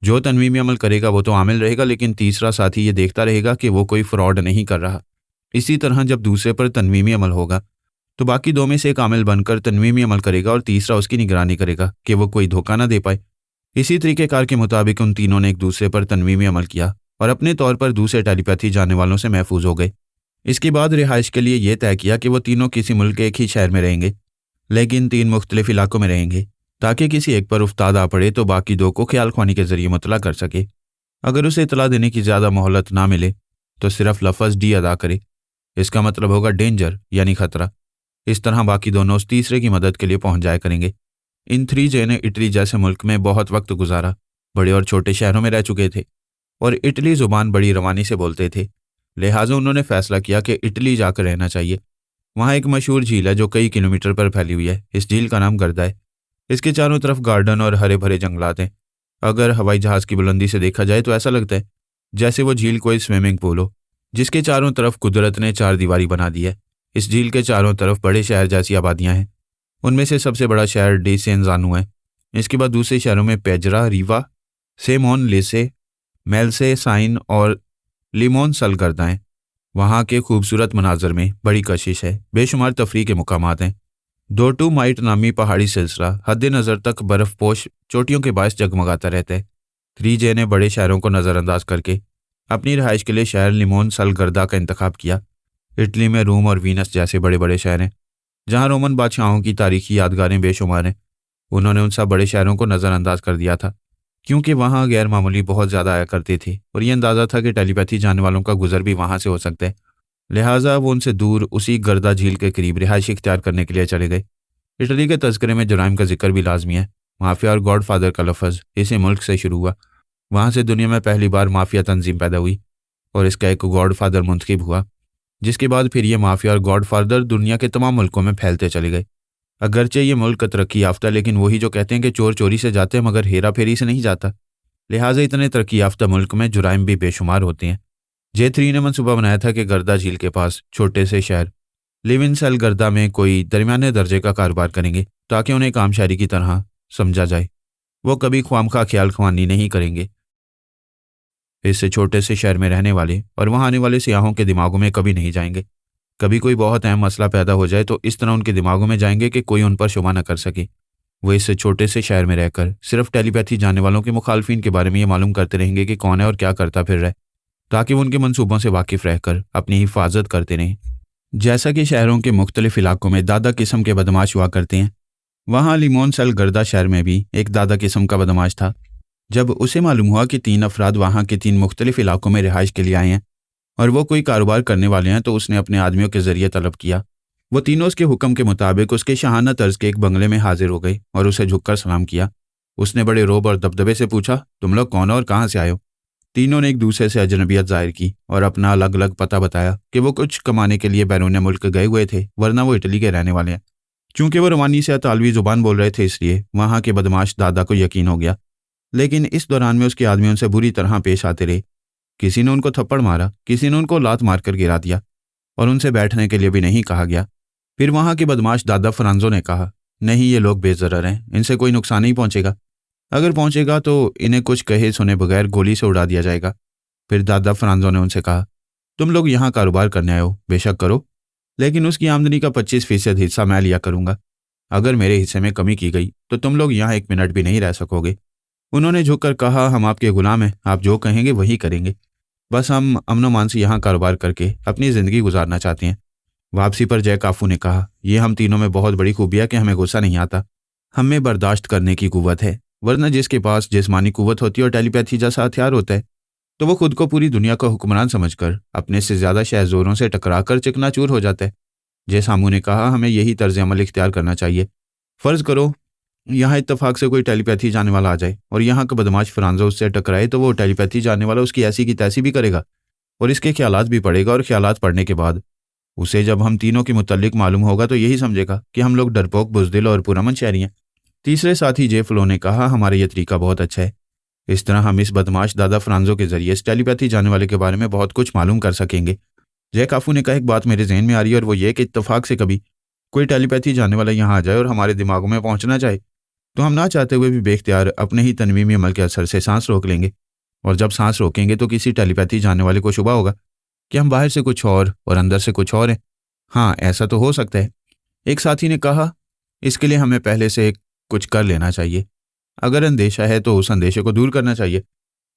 जो तनवीमी अमल करेगा वो तो आमिल रहेगा, लेकिन तीसरा साथी ये देखता रहेगा कि वो कोई फ्रॉड नहीं कर रहा। इसी तरह जब दूसरे पर तनवीमी अमल होगा तो बाकी 2 में से एक आमिल बनकर तनवीमी अमल करेगा और तीसरा उसकी निगरानी करेगा कि वो कोई धोखा ना दे पाए। इसी तरीक़ेकार के मुताबिक उन तीनों ने एक दूसरे पर तनवीमी अमल किया और अपने तौर पर दूसरे टेलीपैथी जानने वालों से महफूज हो गए। इसके बाद रिहाइश के लिए यह तय किया कि वो तीनों किसी मुल्क के एक ही शहर में रहेंगे, लेकिन 3 मुख्तलिफ इलाकों में रहेंगे ताकि किसी एक पर उफ्ताद आ पड़े तो बाकी 2 को ख्याल ख्वानी के जरिए मुतला कर सके। अगर उसे इतला देने की ज़्यादा मोहलत ना मिले तो सिर्फ लफ्ज़ डी अदा करे। इसका मतलब होगा डेंजर यानी खतरा। इस तरह बाकी दोनों उस तीसरे की मदद के लिए पहुंच जाया करेंगे। इन 3J ने इटली जैसे मुल्क में बहुत वक्त गुजारा, बड़े और छोटे शहरों में रह चुके थे और इटली ज़ुबान बड़ी रवानी से बोलते थे। लिहाजा उन्होंने फैसला किया कि इटली जाकर रहना चाहिए। वहाँ एक मशहूर झील है जो कई किलोमीटर पर फैली हुई है। इस झील का नाम गर्दा है। इसके चारों तरफ गार्डन और हरे भरे जंगलात हैं। अगर हवाई जहाज़ की बुलंदी से देखा जाए तो ऐसा लगता है जैसे वो झील कोई स्विमिंग पूल हो जिसके चारों तरफ कुदरत ने 4 दीवारी बना दी है। इस झील के चारों तरफ बड़े शहर जैसी आबादियां हैं। उनमें से सबसे बड़ा शहर डिसेनजानू है। इसके बाद दूसरे शहरों में पेजरा, रीवा, सेमोन लेसे, मेलसे, साइन और लिमोन सलगर्दा हैं। वहाँ के खूबसूरत मनाजर में बड़ी कशिश है, बेशुमार तफरीह के मुकामात हैं। डोटू माइट नामी पहाड़ी सिलसिला हद नज़र तक बर्फपोश चोटियों के बायस जगमगाता रहता है। 3J ने बड़े शहरों को नज़रअंदाज करके अपनी रिहाइश के लिए शहर लिमोन सलगर्दा का इंतखाब किया। इटली में रूम और वीनस जैसे बड़े बड़े शहर हैं जहाँ रोमन बादशाहों की तारीखी यादगारें बेशुमार हैं। उन्होंने उन सब बड़े शहरों को नज़रअंदाज कर दिया था क्योंकि वहाँ गैर मामूली बहुत ज़्यादा आया करते थे और ये अंदाज़ा था कि टेलीपैथी जानने वालों का गुजर भी वहाँ से हो सकता है। लिहाजा वो उनसे दूर उसी गर्दा झील के करीब रिहाइश इख्तियार करने के लिए चले गए। इटली के तज़किरे में जुराइम का जिक्र भी लाजमी है। माफिया और गॉडफादर का लफ्ज़ इसी मुल्क से शुरू हुआ। वहाँ से दुनिया में पहली बार माफिया तंजीम पैदा हुई और इसका एक गॉडफादर मुंतखब हुआ, जिसके बाद फिर ये माफिया और गॉडफादर दुनिया के तमाम मुल्कों में फैलते चले गए। अगरचे ये मुल्क तरक्की याफ्ता, लेकिन वही जो कहते हैं कि चोर चोरी से जाते हैं मगर हेरा फेरी से नहीं जाता। लिहाजा इतने तरक्की याफ्ता मुल्क में जुराइम भी बेशुमार होते हैं। J3 ने मनसूबा बनाया था कि गर्दा झील के पास छोटे से शहर लिव इन सेल गर्दा में कोई दरमियाने दर्जे का कारोबार करेंगे ताकि उन्हें काम शहरी की तरह समझा जाए। वो कभी ख्वामखा ख्याल ख्वानी नहीं करेंगे। इससे छोटे से शहर में रहने वाले और वहाँ आने वाले सियाहों के दिमागों में कभी नहीं जाएंगे। कभी कोई बहुत अहम मसला पैदा हो जाए तो इस तरह उनके दिमागों में जाएंगे कि कोई उन पर शुबा न कर सके। वो इस छोटे से शहर में रहकर सिर्फ टेलीपैथी जानने वालों के मुखालफिन के बारे में ये मालूम करते रहेंगे कि कौन है और क्या करता फिर रहा है, ताकि वो उनके मंसूबों से वाकिफ रहकर अपनी हिफाजत करते रहें। जैसा कि शहरों के मुख्तलिफ इलाकों में दादा किस्म के बदमाश हुआ करते हैं, वहाँ लिमोन सल गर्दा शहर में भी एक दादा किस्म का बदमाश था। जब उसे मालूम हुआ कि 3 अफराद वहाँ के 3 मुख्तलिफ इलाकों में रिहाइश के लिए आए हैं और वो कोई कारोबार करने वाले हैं, तो उसने अपने आदमियों के जरिए तलब किया। वो तीनों उसके हुक्म के मुताबिक उसके शाहाना तर्ज के एक बंगले में हाजिर हो गए और उसे झुककर सलाम किया। उसने बड़े रोब और दबदबे से पूछा, तुम लोग कौन हो और कहाँ से आए हो? तीनों ने एक दूसरे से अजनबियत जाहिर की और अपना अलग अलग पता बताया कि वो कुछ कमाने के लिए बैरून मुल्क गए हुए थे, वरना वो इटली के रहने वाले हैं। चूंकि वो रोमानी से अतालवी जुबान बोल रहे थे, इसलिए वहाँ के बदमाश दादा को यकीन हो गया। लेकिन इस दौरान में उसके आदमी उनसे बुरी तरह पेश आते रहे। किसी ने उनको थप्पड़ मारा, किसी ने उनको लात मारकर गिरा दिया और उनसे बैठने के लिए भी नहीं कहा गया। फिर वहाँ के बदमाश दादा फ्रांजो ने कहा, नहीं, ये लोग बेज़रर हैं, इनसे कोई नुकसान नहीं पहुंचेगा। अगर पहुंचेगा तो इन्हें कुछ कहे सुने बगैर गोली से उड़ा दिया जाएगा। फिर दादा फ्रांजो ने उनसे कहा, तुम लोग यहाँ कारोबार करने आए हो, बेशक करो, लेकिन उसकी आमदनी का 25% हिस्सा मैं लिया करूंगा। अगर मेरे हिस्से में कमी की गई तो तुम लोग यहाँ 1 मिनट भी नहीं रह सकोगे। उन्होंने झुककर कहा, हम आपके गुलाम हैं, आप जो कहेंगे वही करेंगे। बस हम अमन मान से यहाँ कारोबार करके अपनी ज़िंदगी गुजारना चाहते हैं। वापसी पर जय काफू ने कहा, यह हम तीनों में बहुत बड़ी खूबी है कि हमें गुस्सा नहीं आता, हमें बर्दाश्त करने की कुव्वत है। वरना जिसके पास जिस्मानी कुव्वत होती है और टेलीपैथी जैसा हथियार होता है, तो वो खुद को पूरी दुनिया का हुक्मरान समझकर अपने से ज़्यादा शहज़ोरों से टकराकर चिकनाचूर हो जाता है। जय सामू ने कहा, हमें यही तर्ज अमल इख्तियार करना चाहिए। फ़र्ज़ करो यहाँ इत्तफाक से कोई टेलीपैथी जानने वाला आ जाए और यहाँ का बदमाश फ्रांजो उससे टकराए, तो वो टेलीपैथी जानने वाला उसकी ऐसी की तैसी भी करेगा और इसके ख्यालात भी पढ़ेगा, और ख्यालात पढ़ने के बाद उसे जब हम तीनों के मुतल्लिक मालूम होगा तो यही समझेगा कि हम लोग डरपोक, बुज़दिल और पुरअमन शहरी हैं। तीसरे साथी जे फ्लो ने कहा, हमारा यह तरीका बहुत अच्छा है। इस तरह हम इस बदमाश दादा फ्रांजो के जरिए इस टेलीपैथी जानने वाले के बारे में बहुत कुछ मालूम कर सकेंगे। जय काफू ने कहा, एक बात मेरे जहन में आ रही है और वो ये कि इत्तफाक से कभी कोई टेलीपैथी जानने वाला यहाँ आ जाए और हमारे दिमागों में पहुँचना चाहे, तो हम ना चाहते हुए भी बेख्तियार अपने ही तनवीमी अमल के असर से सांस रोक लेंगे। और जब सांस रोकेंगे तो किसी टेलीपैथी जानने वाले को शुबा होगा कि हम बाहर से कुछ और अंदर से कुछ और हैं। हाँ, ऐसा तो हो सकता है। एक साथी ने कहा, इसके लिए हमें पहले से कुछ कर लेना चाहिए। अगर अंदेशा है तो उस अंदेशे को दूर करना चाहिए।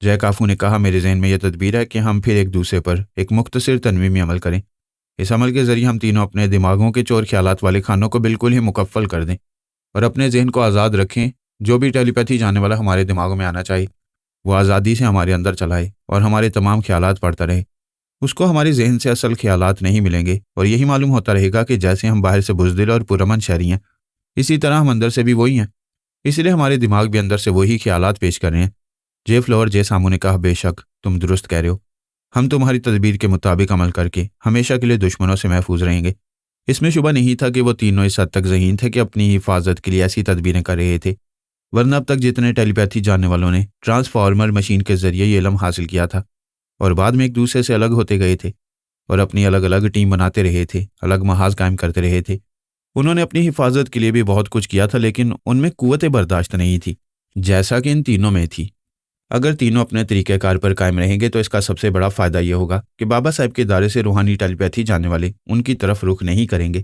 जय काफू ने कहा, मेरे जहन में यह तदबीर है कि हम फिर एक दूसरे पर एक मुख्तसर तनवीमी अमल करें। इस अमल के जरिए हम तीनों अपने दिमागों के चोर ख्यालात वाले खानों को बिल्कुल ही मुकफ्फल कर दें और अपने जहन को आज़ाद रखें। जो भी टेलीपैथी जानने वाला हमारे दिमागों में आना चाहिए, वो आज़ादी से हमारे अंदर चलाए और हमारे तमाम ख्यालात पढ़ता रहे। उसको हमारे जहन से असल ख्यालात नहीं मिलेंगे और यही मालूम होता रहेगा कि जैसे हम बाहर से बुज़दिल और पुरअमन शहरी हैं, इसी तरह हम अंदर से भी वही हैं। इसलिए हमारे दिमाग भी अंदर से वही ख्यालात पेश कर रहे हैं। जे फ्लो और जे सामू ने कहा, बेशक तुम दुरुस्त कह रहे हो। हम तुम्हारी तदबीर के मुताबिक अमल करके हमेशा के लिए दुश्मनों से महफूज रहेंगे। इसमें शुबा नहीं था कि वो तीनों इस हद तक ज़हीन थे कि अपनी हिफाजत के लिए ऐसी तदबीरें कर रहे थे, वरना अब तक जितने टेलीपैथी जानने वालों ने ट्रांसफार्मर मशीन के जरिए ये इल्म हासिल किया था और बाद में एक दूसरे से अलग होते गए थे और अपनी अलग अलग टीम बनाते रहे थे, अलग महाज कायम करते रहे थे। उन्होंने अपनी हिफाजत के लिए भी बहुत कुछ किया था, लेकिन उनमें कुव्वत बर्दाश्त नहीं थी, जैसा कि इन तीनों में थी। अगर तीनों अपने तरीक़ेकार पर कायम रहेंगे तो इसका सबसे बड़ा फ़ायदा यह होगा कि बाबा साहब के दायरे से रूहानी टेलीपैथी जानने वाले उनकी तरफ रुख नहीं करेंगे।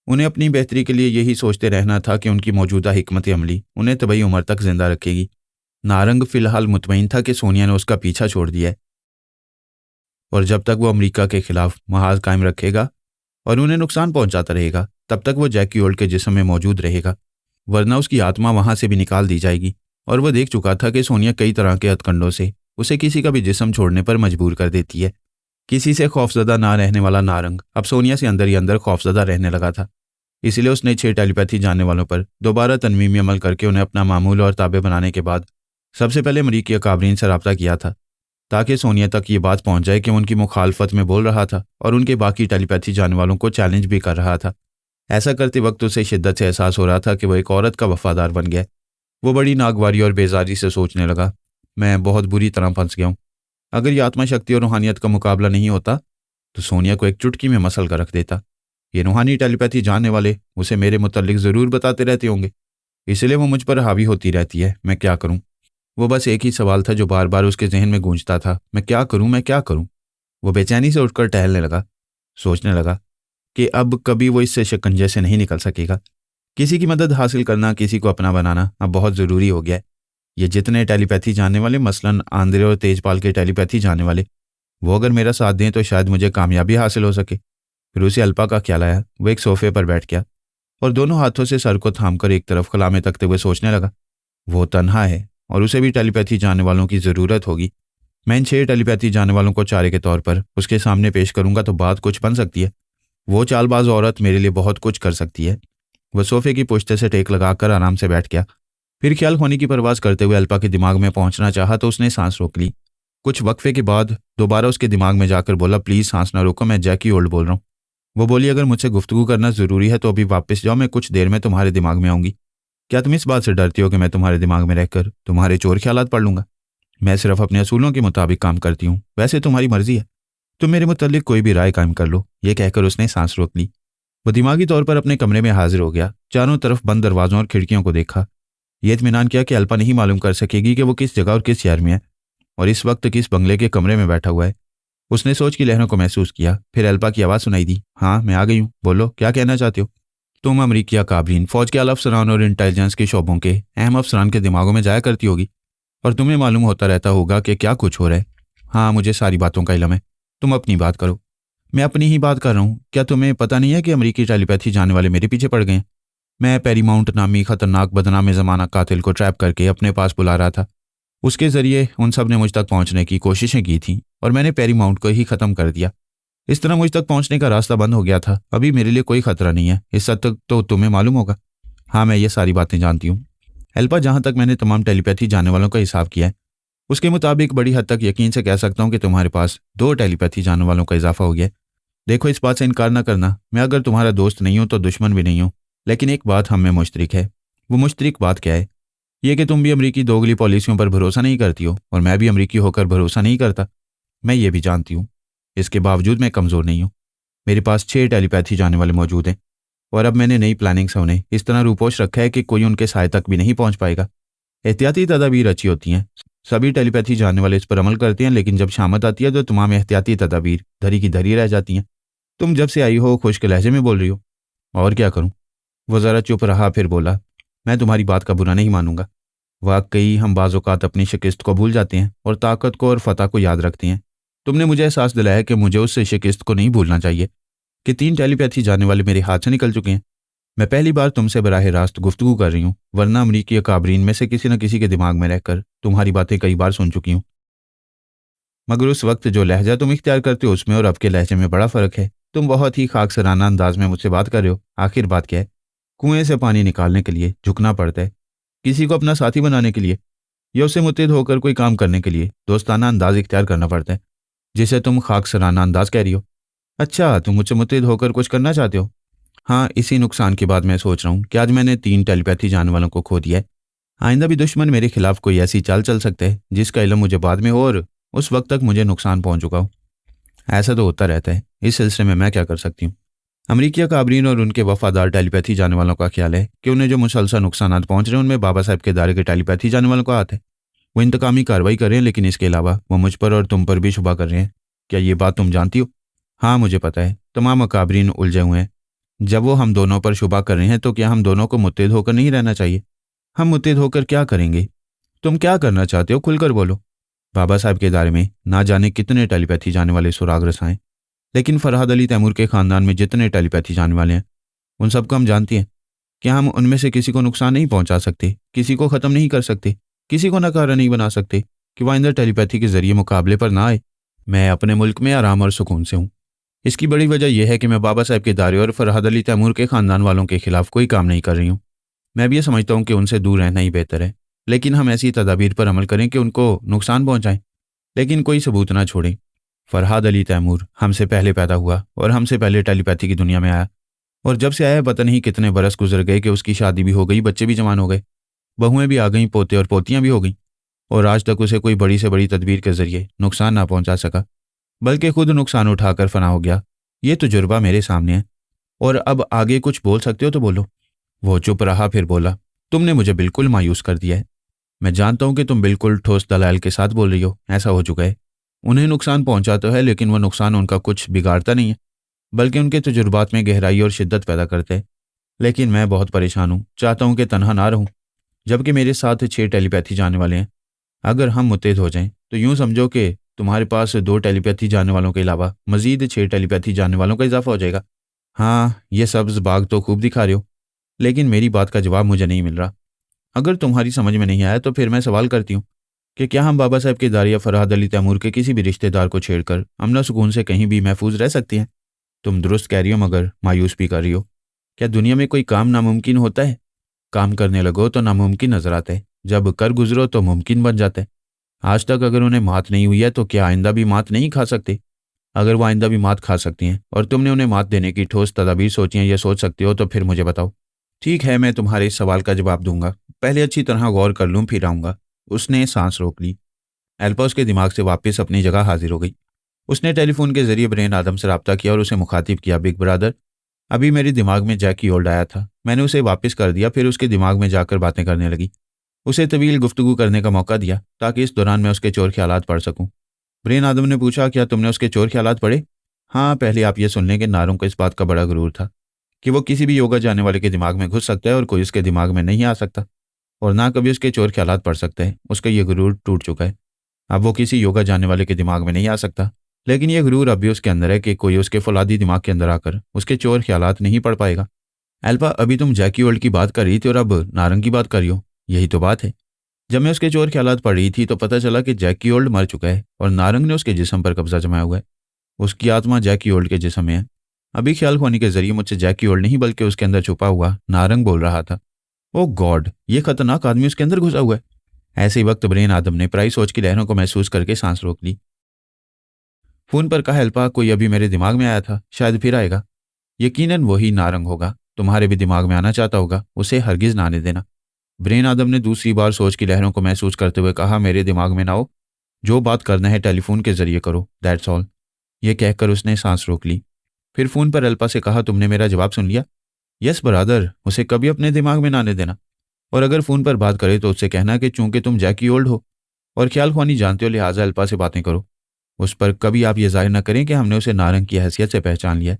उन्हें अपनी बेहतरी के लिए यही सोचते रहना था कि उनकी मौजूदा हिकमत अमली उन्हें तबई उम्र तक जिंदा रखेगी। नारंग फ़िलहाल मुतमईन था कि सोनिया ने उसका पीछा छोड़ दिया है और जब तक वो अमेरिका के खिलाफ महाज कायम रखेगा और उन्हें नुकसान पहुंचाता रहेगा, तब तक वो जैकी ओल्ड के जिस्म में मौजूद रहेगा, वरना उसकी आत्मा वहां से भी निकाल दी जाएगी। और वह देख चुका था कि सोनिया कई तरह के हथकंडों से उसे किसी का भी जिस्म छोड़ने पर मजबूर कर देती है। किसी से खौफजदा ना रहने वाला नारंग अब सोनिया से अंदर ही अंदर खौफजदा रहने लगा था। इसलिए उसने 6 टेलीपैथी जानने वालों पर दोबारा तनवीमी अमल करके उन्हें अपना मामूल और ताबे बनाने के बाद सबसे पहले अमरीकी अकाबरीन से रब्ता किया था, ताकि सोनिया तक ये बात पहुंच जाए कि उनकी मुखालफत में बोल रहा था और उनके बाकी टेलीपैथी जानने वालों को चैलेंज भी कर रहा था। ऐसा करते वक्त उसे शिद्दत से एहसास हो रहा था कि वह एक औरत का वफादार बन गया। वो बड़ी नागवारी और बेजारी से सोचने लगा, मैं बहुत बुरी तरह फंस गया हूँ। अगर ये आत्मा शक्ति और रूहानियत का मुकाबला नहीं होता तो सोनिया को एक चुटकी में मसल कर रख देता। ये रूहानी टेलीपैथी जानने वाले उसे मेरे मुतल्लिक ज़रूर बताते रहते होंगे, इसलिए वो मुझ पर हावी होती रहती है। मैं क्या करूं? वो बस एक ही सवाल था जो बार बार उसके जहन में गूंजता था, मैं क्या करूं, मैं क्या करूं? वो बेचैनी से उठकर टहलने लगा, सोचने लगा कि अब कभी वो इससे शिकंजे से नहीं निकल सकेगा। किसी की मदद हासिल करना, किसी को अपना बनाना अब बहुत ज़रूरी हो गया है। ये जितने टेलीपैथी जानने वाले, मसलन आंद्रे और तेजपाल के टेलीपैथी जानने वाले, वो अगर मेरा साथ दें तो शायद मुझे कामयाबी हासिल हो सके। फिर उसे अल्पा का ख्याल आया। वो एक सोफे पर बैठ गया और दोनों हाथों से सर को थामकर एक तरफ खला में तकते हुए सोचने लगा। वो तन्हा है और उसे भी टेलीपैथी जानने वालों की ज़रूरत होगी। मैं इन 6 टेलीपैथी जानने वालों को चारे के तौर पर उसके सामने पेश करूंगा तो बात कुछ बन सकती है। वो चालबाज औरत मेरे लिए बहुत कुछ कर सकती है। वह सोफे की पुश्ते से टेक लगाकर आराम से बैठ गया। फिर ख्याल खोने की परवास करते हुए अल्पा के दिमाग में पहुंचना चाहा तो उसने सांस रोक ली। कुछ वक्फे के बाद दोबारा उसके दिमाग में जाकर बोला, प्लीज़ सांस ना रोको, मैं जैकी ओल्ड बोल रहा हूँ। वो बोली, अगर मुझसे गुफ्तगू करना ज़रूरी है तो अभी वापस जाओ, मैं कुछ देर में तुम्हारे दिमाग में आऊँगी। क्या तुम इस बात से डरती हो कि मैं तुम्हारे दिमाग में रहकर तुम्हारे चोर ख्यालात पढ़ लूँगा? मैं सिर्फ अपने असूलों के मुताबिक काम करती हूँ, वैसे तुम्हारी मर्जी है, तुम मेरे मुतल्लिक कोई भी राय कायम कर लो। ये कहकर उसने सांस रोक ली। वो दिमागी तौर पर अपने कमरे में हाजिर हो गया। चारों तरफ बंद दरवाजों और खिड़कियों को देखा। ये इत्मीनान किया कि अल्पा नहीं मालूम कर सकेगी कि वो किस जगह और किस शहर में है और इस वक्त किस बंगले के कमरे में बैठा हुआ है। उसने सोच की लहरों को महसूस किया। फिर अल्पा की आवाज़ सुनाई दी, हाँ मैं आ गई हूँ, बोलो क्या कहना चाहते हो? तुम अमरीकी काबरीन, फौज के आला अफसरान और इंटेलिजेंस के शोबों के अहम अफसरान के दिमागों में जाया करती होगी और तुम्हें मालूम होता रहता होगा कि क्या कुछ हो रहा है। हाँ, मुझे सारी बातों का इल्म है। तुम अपनी बात करो। मैं अपनी ही बात कर रहा हूँ। क्या तुम्हें पता नहीं है कि अमरीकी टेलीपैथी जानने वाले मेरे पीछे पड़ गए हैं? मैं पेरीमाउंट नामी खतरनाक बदनाम ज़माना कातिल को ट्रैप करके अपने पास बुला रहा था। उसके ज़रिए उन सब ने मुझ तक पहुंचने की कोशिशें की थीं और मैंने पेरीमाउंट को ही ख़त्म कर दिया। इस तरह मुझ तक पहुंचने का रास्ता बंद हो गया था। अभी मेरे लिए कोई खतरा नहीं है, इस हद तक तो तुम्हें मालूम होगा। हाँ, मैं ये सारी बातें जानती हूँ एल्पा। जहाँ तक मैंने तमाम टेलीपैथी जानने वालों का हिसाब किया है, उसके मुताबिक बड़ी हद तक यकीन से कह सकता हूँ कि तुम्हारे पास 2 टेलीपैथी जानने वालों का इजाफा हो गया है। देखो, इस बात से इनकार ना करना, मैं अगर तुम्हारा दोस्त नहीं हूँ तो दुश्मन भी नहीं हूँ, लेकिन एक बात हम में मुश्तरिक है। वो मुश्तरिक बात क्या है? ये कि तुम भी अमरीकी दोगली पॉलिसियों पर भरोसा नहीं करती हो और मैं भी अमरीकी होकर भरोसा नहीं करता। मैं ये भी जानती हूँ। इसके बावजूद मैं कमज़ोर नहीं हूँ। मेरे पास 6 टेलीपैथी जानने वाले मौजूद हैं और अब मैंने नई प्लानिंग से उन्हें इस तरह रूपोश रखा है कि कोई उनके साय तक भी नहीं पहुंच पाएगा। एहतियाती तदाबीर अच्छी होती हैं, सभी टेलीपैथी जानने वाले इस पर अमल करते हैं, लेकिन जब शामत आती है तो तमाम एहतियाती तदाबीर धरी की धरी रह जाती हैं। तुम जब से आई हो खुश्क लहजे में बोल रही हो। और क्या करूं? वो ज़रा चुप रहा, फिर बोला, मैं तुम्हारी बात का बुरा नहीं मानूंगा। वाकई हम बाज़ औक़ात अपनी शिकस्त को भूल जाते हैं और ताकत को और फतह को याद रखते हैं। तुमने मुझे एहसास दिलाया कि मुझे उससे शिकस्त को नहीं भूलना चाहिए कि 3 टेलीपैथी जानने वाले मेरे हाथ से निकल चुके हैं। मैं पहली बार तुमसे बराह रास्त गुफ्तगू कर रही हूँ, वरना अमरीकी काबरीन में से किसी न किसी के दिमाग में रहकर तुम्हारी बातें कई बार सुन चुकी हूँ। मगर उस वक्त जो लहजा तुम इख्तियार करते हो उसमें और अब के लहजे में बड़ा फ़र्क है। तुम बहुत ही खाकसराना अंदाज में मुझसे बात कर रहे हो। आखिर बात क्या है? कुएं से पानी निकालने के लिए झुकना पड़ता है, किसी को अपना साथी बनाने के लिए या उससे मुत्तहिद होकर कोई काम करने के लिए दोस्ताना अंदाज इख्तियार करना पड़ता है, जिसे तुम खाकसराना अंदाज कह रही हो। अच्छा, तुम मुझसे मुत्तहिद होकर कुछ करना चाहते हो? हाँ, इसी नुकसान के बाद मैं सोच रहा हूँ कि आज मैंने 3 टेलीपैथी जानने वालों को खो दिया है। आइंदा भी दुश्मन मेरे खिलाफ कोई ऐसी चाल चल सकता है जिसका इल्म मुझे बाद में हो और उस वक्त तक मुझे नुकसान पहुंच चुका हो। ऐसा तो होता रहता है। इस सिलसिले में मैं क्या कर सकती हूँ? अमरीकी काबरीन और उनके वफादार टेलीपैथी जानने वालों का ख्याल है कि उन्हें जो मुसलसल नुकसान पहुंच रहे हैं उनमें बाबा साहब के दायरे के टेलीपैथी जानने वालों का हाथ है। वो इंतकामी कार्रवाई कर रहे हैं, लेकिन इसके अलावा वो मुझ पर और तुम पर भी शुबा कर रहे हैं। क्या ये बात तुम जानती हो? हाँ, मुझे पता है। तमाम अकाबरीन उलझे हुए हैं। जब वो हम दोनों पर शुबा कर रहे हैं तो क्या हम दोनों को मुत्तहिद होकर नहीं रहना चाहिए? हम मुत्तहिद होकर क्या करेंगे? तुम क्या करना चाहते हो, खुलकर बोलो। बाबा साहब के दायरे में ना जाने कितने टेलीपैथी जानने वाले सुराग रसाएं, लेकिन फरहाद अली तैमूर के ख़ानदान में जितने टेलीपैथी जानने वाले हैं उन सबको हम जानते हैं। क्या हम उनमें से किसी को नुकसान नहीं पहुंचा सकते, किसी को ख़त्म नहीं कर सकते, किसी को नकारा नहीं बना सकते कि वह आइंदा टेलीपैथी के जरिए मुकाबले पर ना आए? मैं अपने मुल्क में आराम और सुकून से हूँ। इसकी बड़ी वजह यह है कि मैं बाबा साहब के दायरे और फरहाद अली तैमूर के ख़ानदान वालों के खिलाफ कोई काम नहीं कर रही हूँ। मैं भी ये समझता हूँ कि उनसे दूर रहना ही बेहतर है, लेकिन हम ऐसी तदाबीर पर अमल करें कि उनको नुकसान पहुँचाएं, लेकिन कोई सबूत ना छोड़ें। फरहाद अली तैमूर हमसे पहले पैदा हुआ और हमसे पहले टेलीपैथी की दुनिया में आया, और जब से आया पता नहीं कितने बरस गुजर गए कि उसकी शादी भी हो गई, बच्चे भी जवान हो गए, बहुएं भी आ गईं, पोते और पोतियां भी हो गईं, और आज तक उसे कोई बड़ी से बड़ी तदबीर के जरिए नुकसान ना पहुंचा सका, बल्कि खुद नुकसान उठाकर फना हो गया। ये तजुर्बा मेरे सामने है और अब आगे कुछ बोल सकते हो तो बोलो। वो चुप रहा, फिर बोला, तुमने मुझे बिल्कुल मायूस कर दिया है। मैं जानता हूं कि तुम बिल्कुल ठोस दलाल के साथ बोल रही हो, ऐसा हो चुका है। उन्हें नुकसान पहुंचा तो है, लेकिन वो नुकसान उनका कुछ बिगाड़ता नहीं है, बल्कि उनके तजुर्बात में गहराई और शिद्दत पैदा करते हैं। लेकिन मैं बहुत परेशान हूँ, चाहता हूँ कि तनहा ना रहूँ, जबकि मेरे साथ 6 टेलीपैथी जाने वाले हैं। अगर हम मुत्तेद हो जाएं तो यूं समझो कि तुम्हारे पास 2 टेलीपैथी जाने वालों के अलावा मजीद 6 टेलीपैथी जाने वालों का इजाफा हो जाएगा। हाँ, ये सब्ज बाग तो खूब दिखा रहे हो, लेकिन मेरी बात का जवाब मुझे नहीं मिल रहा। अगर तुम्हारी समझ में नहीं आया तो फिर मैं सवाल करती हूँ कि क्या हम बाबा साहब केदार या फरहाद अली तैमूर के किसी भी रिश्तेदार को छेड़कर अमन सुकून से कहीं भी महफूज रह सकती हैं? तुम दुरुस्त कह रही हो, मगर मायूस भी कर रही हो। क्या दुनिया में कोई काम नामुमकिन होता है? काम करने लगो तो नामुमकिन नजर आता है, जब कर गुजरो तो मुमकिन बन जाता है। आज तक अगर उन्हें मात नहीं हुई है तो क्या आइंदा भी मात नहीं खा सकते? अगर वो आइंदा भी मात खा सकती हैं और तुमने उन्हें मात देने की ठोस तदाबीर सोची हैं या सोच सकते हो, तो फिर मुझे बताओ। ठीक है, मैं तुम्हारे इस सवाल का जवाब दूंगा। पहले अच्छी तरह गौर कर लूं, फिर आऊंगा। उसने सांस रोक ली। एल्पा उसके दिमाग से वापस अपनी जगह हाजिर हो गई। उसने टेलीफोन के जरिए ब्रेन आदम से रब्ता किया और उसे मुखातिब किया, बिग ब्रदर, अभी मेरे दिमाग में जैकी ओल्ड आया था। मैंने उसे वापस कर दिया, फिर उसके दिमाग में जाकर बातें करने लगी। उसे तवील गुफ्तगू करने का मौका दिया ताकि इस दौरान मैं उसके चोर ख्यालात पढ़ सकूं। ब्रेन आदम ने पूछा, क्या तुमने उसके चोर ख्यालात पढ़े? हाँ, पहले आप ये सुन लें कि नारों को इस बात का बड़ा गुरूर था कि वो किसी भी योगा जाने वाले के दिमाग में घुस सकता है और कोई उसके दिमाग में नहीं आ सकता, और ना कभी उसके चोर ख्यालात पढ़ सकते हैं। उसका ये गुरूर टूट चुका है। अब वो किसी योगा जाने वाले के दिमाग में नहीं आ सकता, लेकिन ये गुरूर अब भी उसके अंदर है कि कोई उसके फौलादी दिमाग के अंदर आकर उसके चोर ख्यालात नहीं पढ़ पाएगा। एल्फा, अभी तुम जैकी ओल्ड की बात कर रही थी और अब नारंग की बात कर रही हो, यही तो बात है। जब मैं उसके चोर ख्यालात पढ़ रही थी तो पता चला कि जैकी ओल्ड मर चुका है और नारंग ने उसके जिस्म पर कब्जा जमाया हुआ है। उसकी आत्मा जैकी ओल्ड के जिस्म में है। अभी ख्याल खोने के जरिए मुझसे जैकी ओल्ड नहीं बल्कि उसके अंदर छुपा हुआ नारंग बोल रहा था। ओ गॉड, ये खतरनाक आदमी उसके अंदर घुसा हुआ है। ऐसे ही वक्त ब्रेन आदम ने प्राई सोच की लहरों को महसूस करके सांस रोक ली। फोन पर कहा, अल्पा, कोई अभी मेरे दिमाग में आया था, शायद फिर आएगा। यकीनन वही नारंग होगा, तुम्हारे भी दिमाग में आना चाहता होगा, उसे हरगिज ना आने देना। ब्रेन आदम ने दूसरी बार सोच की लहरों को महसूस करते हुए कहा, मेरे दिमाग में ना हो, जो बात करना है टेलीफोन के जरिए करो, दैट्स ऑल। ये कहकर उसने सांस रोक ली। फिर फोन पर अल्पा से कहा, तुमने मेरा जवाब सुन लिया? यस ब्रदर, उसे कभी अपने दिमाग में ना आने देना। और अगर फोन पर बात करे तो उससे कहना कि चूंकि तुम जैकी ओल्ड हो और ख्याल ख्वानी जानते हो, लिहाजा अल्पा से बातें करो। उस पर कभी आप ये जाहिर न करें कि हमने उसे नारंग की हैसियत से पहचान लिया है।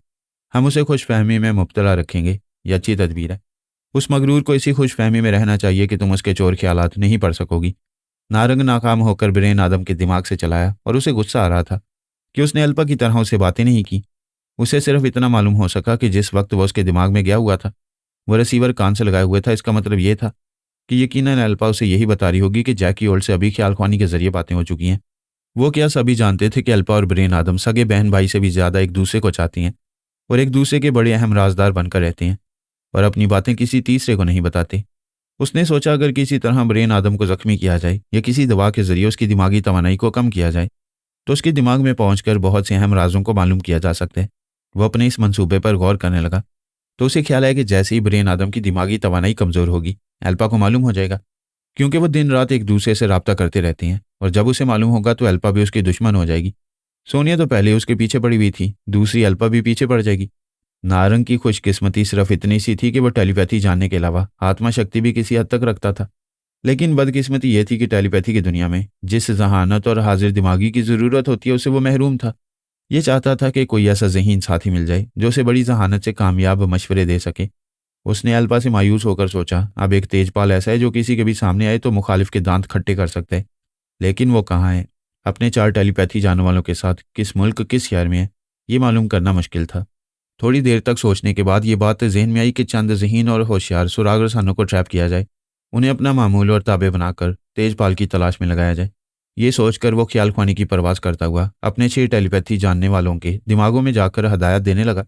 हम उसे खुशफहमी में मुब्तला रखेंगे, ये अच्छी तदबीर है। उस मगरूर को इसी खुशफहमी में रहना चाहिए कि तुम उसके चोर ख्यालात नहीं पढ़ सकोगी। नारंग नाकाम होकर ब्रेन आदम के दिमाग से चलाया और उसे गुस्सा आ रहा था कि उसने अल्पा की तरह उससे बातें नहीं की। उसे सिर्फ इतना मालूम हो सका कि जिस वक्त वो उसके दिमाग में गया हुआ था वो रिसीवर कान से लगाए हुए था। इसका मतलब ये था कि यकीनन अल्पा उसे यही बता रही होगी कि जैकी ओल्ड से अभी ख्याल ख्वानी के जरिए बातें हो चुकी हैं। वो क्या सभी जानते थे कि अल्पा और ब्रेन आदम सगे बहन भाई से भी ज्यादा एक दूसरे को चाहती हैं और एक दूसरे के बड़े अहम राजदार बनकर रहते हैं और अपनी बातें किसी तीसरे को नहीं बताते। उसने सोचा, अगर किसी तरह ब्रेन आदम को जख्मी किया जाए या किसी दवा के जरिए उसकी दिमागी तवानाई को कम किया जाए तो उसके दिमाग में पहुंचकर बहुत से अहम राजों को मालूम किया जा सकता है। वो अपने इस मंसूबे पर गौर करने लगा तो उसे ख्याल आया कि जैसे ही ब्रेन आदम की दिमागी तवानाई कमजोर होगी, अल्पा को मालूम हो जाएगा, क्योंकि वो दिन रात एक दूसरे से राब्ता करते रहते हैं, और जब उसे मालूम होगा तो अल्पा भी उसकी दुश्मन हो जाएगी। सोनिया तो पहले उसके पीछे पड़ी हुई थी, दूसरी अल्पा भी पीछे पड़ जाएगी। नारंग की खुशकिस्मती सिर्फ इतनी सी थी कि वो टेलीपैथी जानने के अलावा आत्मा शक्ति भी किसी हद तक रखता था। लेकिन बदकिस्मती ये थी कि टेलीपैथी की दुनिया में जिस जहानत और हाजिर दिमागी की ज़रूरत होती है उसे वो महरूम था। ये चाहता था कि कोई ऐसा ज़हीन साथी मिल जाए जो उसे बड़ी जहानत से कामयाब मशवरे दे सके। उसने अल्पा से मायूस होकर सोचा, अब एक तेजपाल ऐसा है जो किसी के भी सामने आए तो मुखालिफ के दांत खट्टे कर सकता है, लेकिन वो कहाँ है? अपने 4 टेलीपैथी जानने वालों के साथ किस मुल्क किस शहर में है, ये मालूम करना मुश्किल था। थोड़ी देर तक सोचने के बाद ये बात जहन में आई कि चंद ज़हीन और होशियार सुराग रसानों को ट्रैप किया जाए, उन्हें अपना मामूल और ताबे बनाकर तेजपाल की तलाश में लगाया जाए। ये सोचकर वो ख्याल ख्वानी की परवास करता हुआ अपने 6 टेलीपैथी जानने वालों के दिमागों में जाकर हदायत देने लगा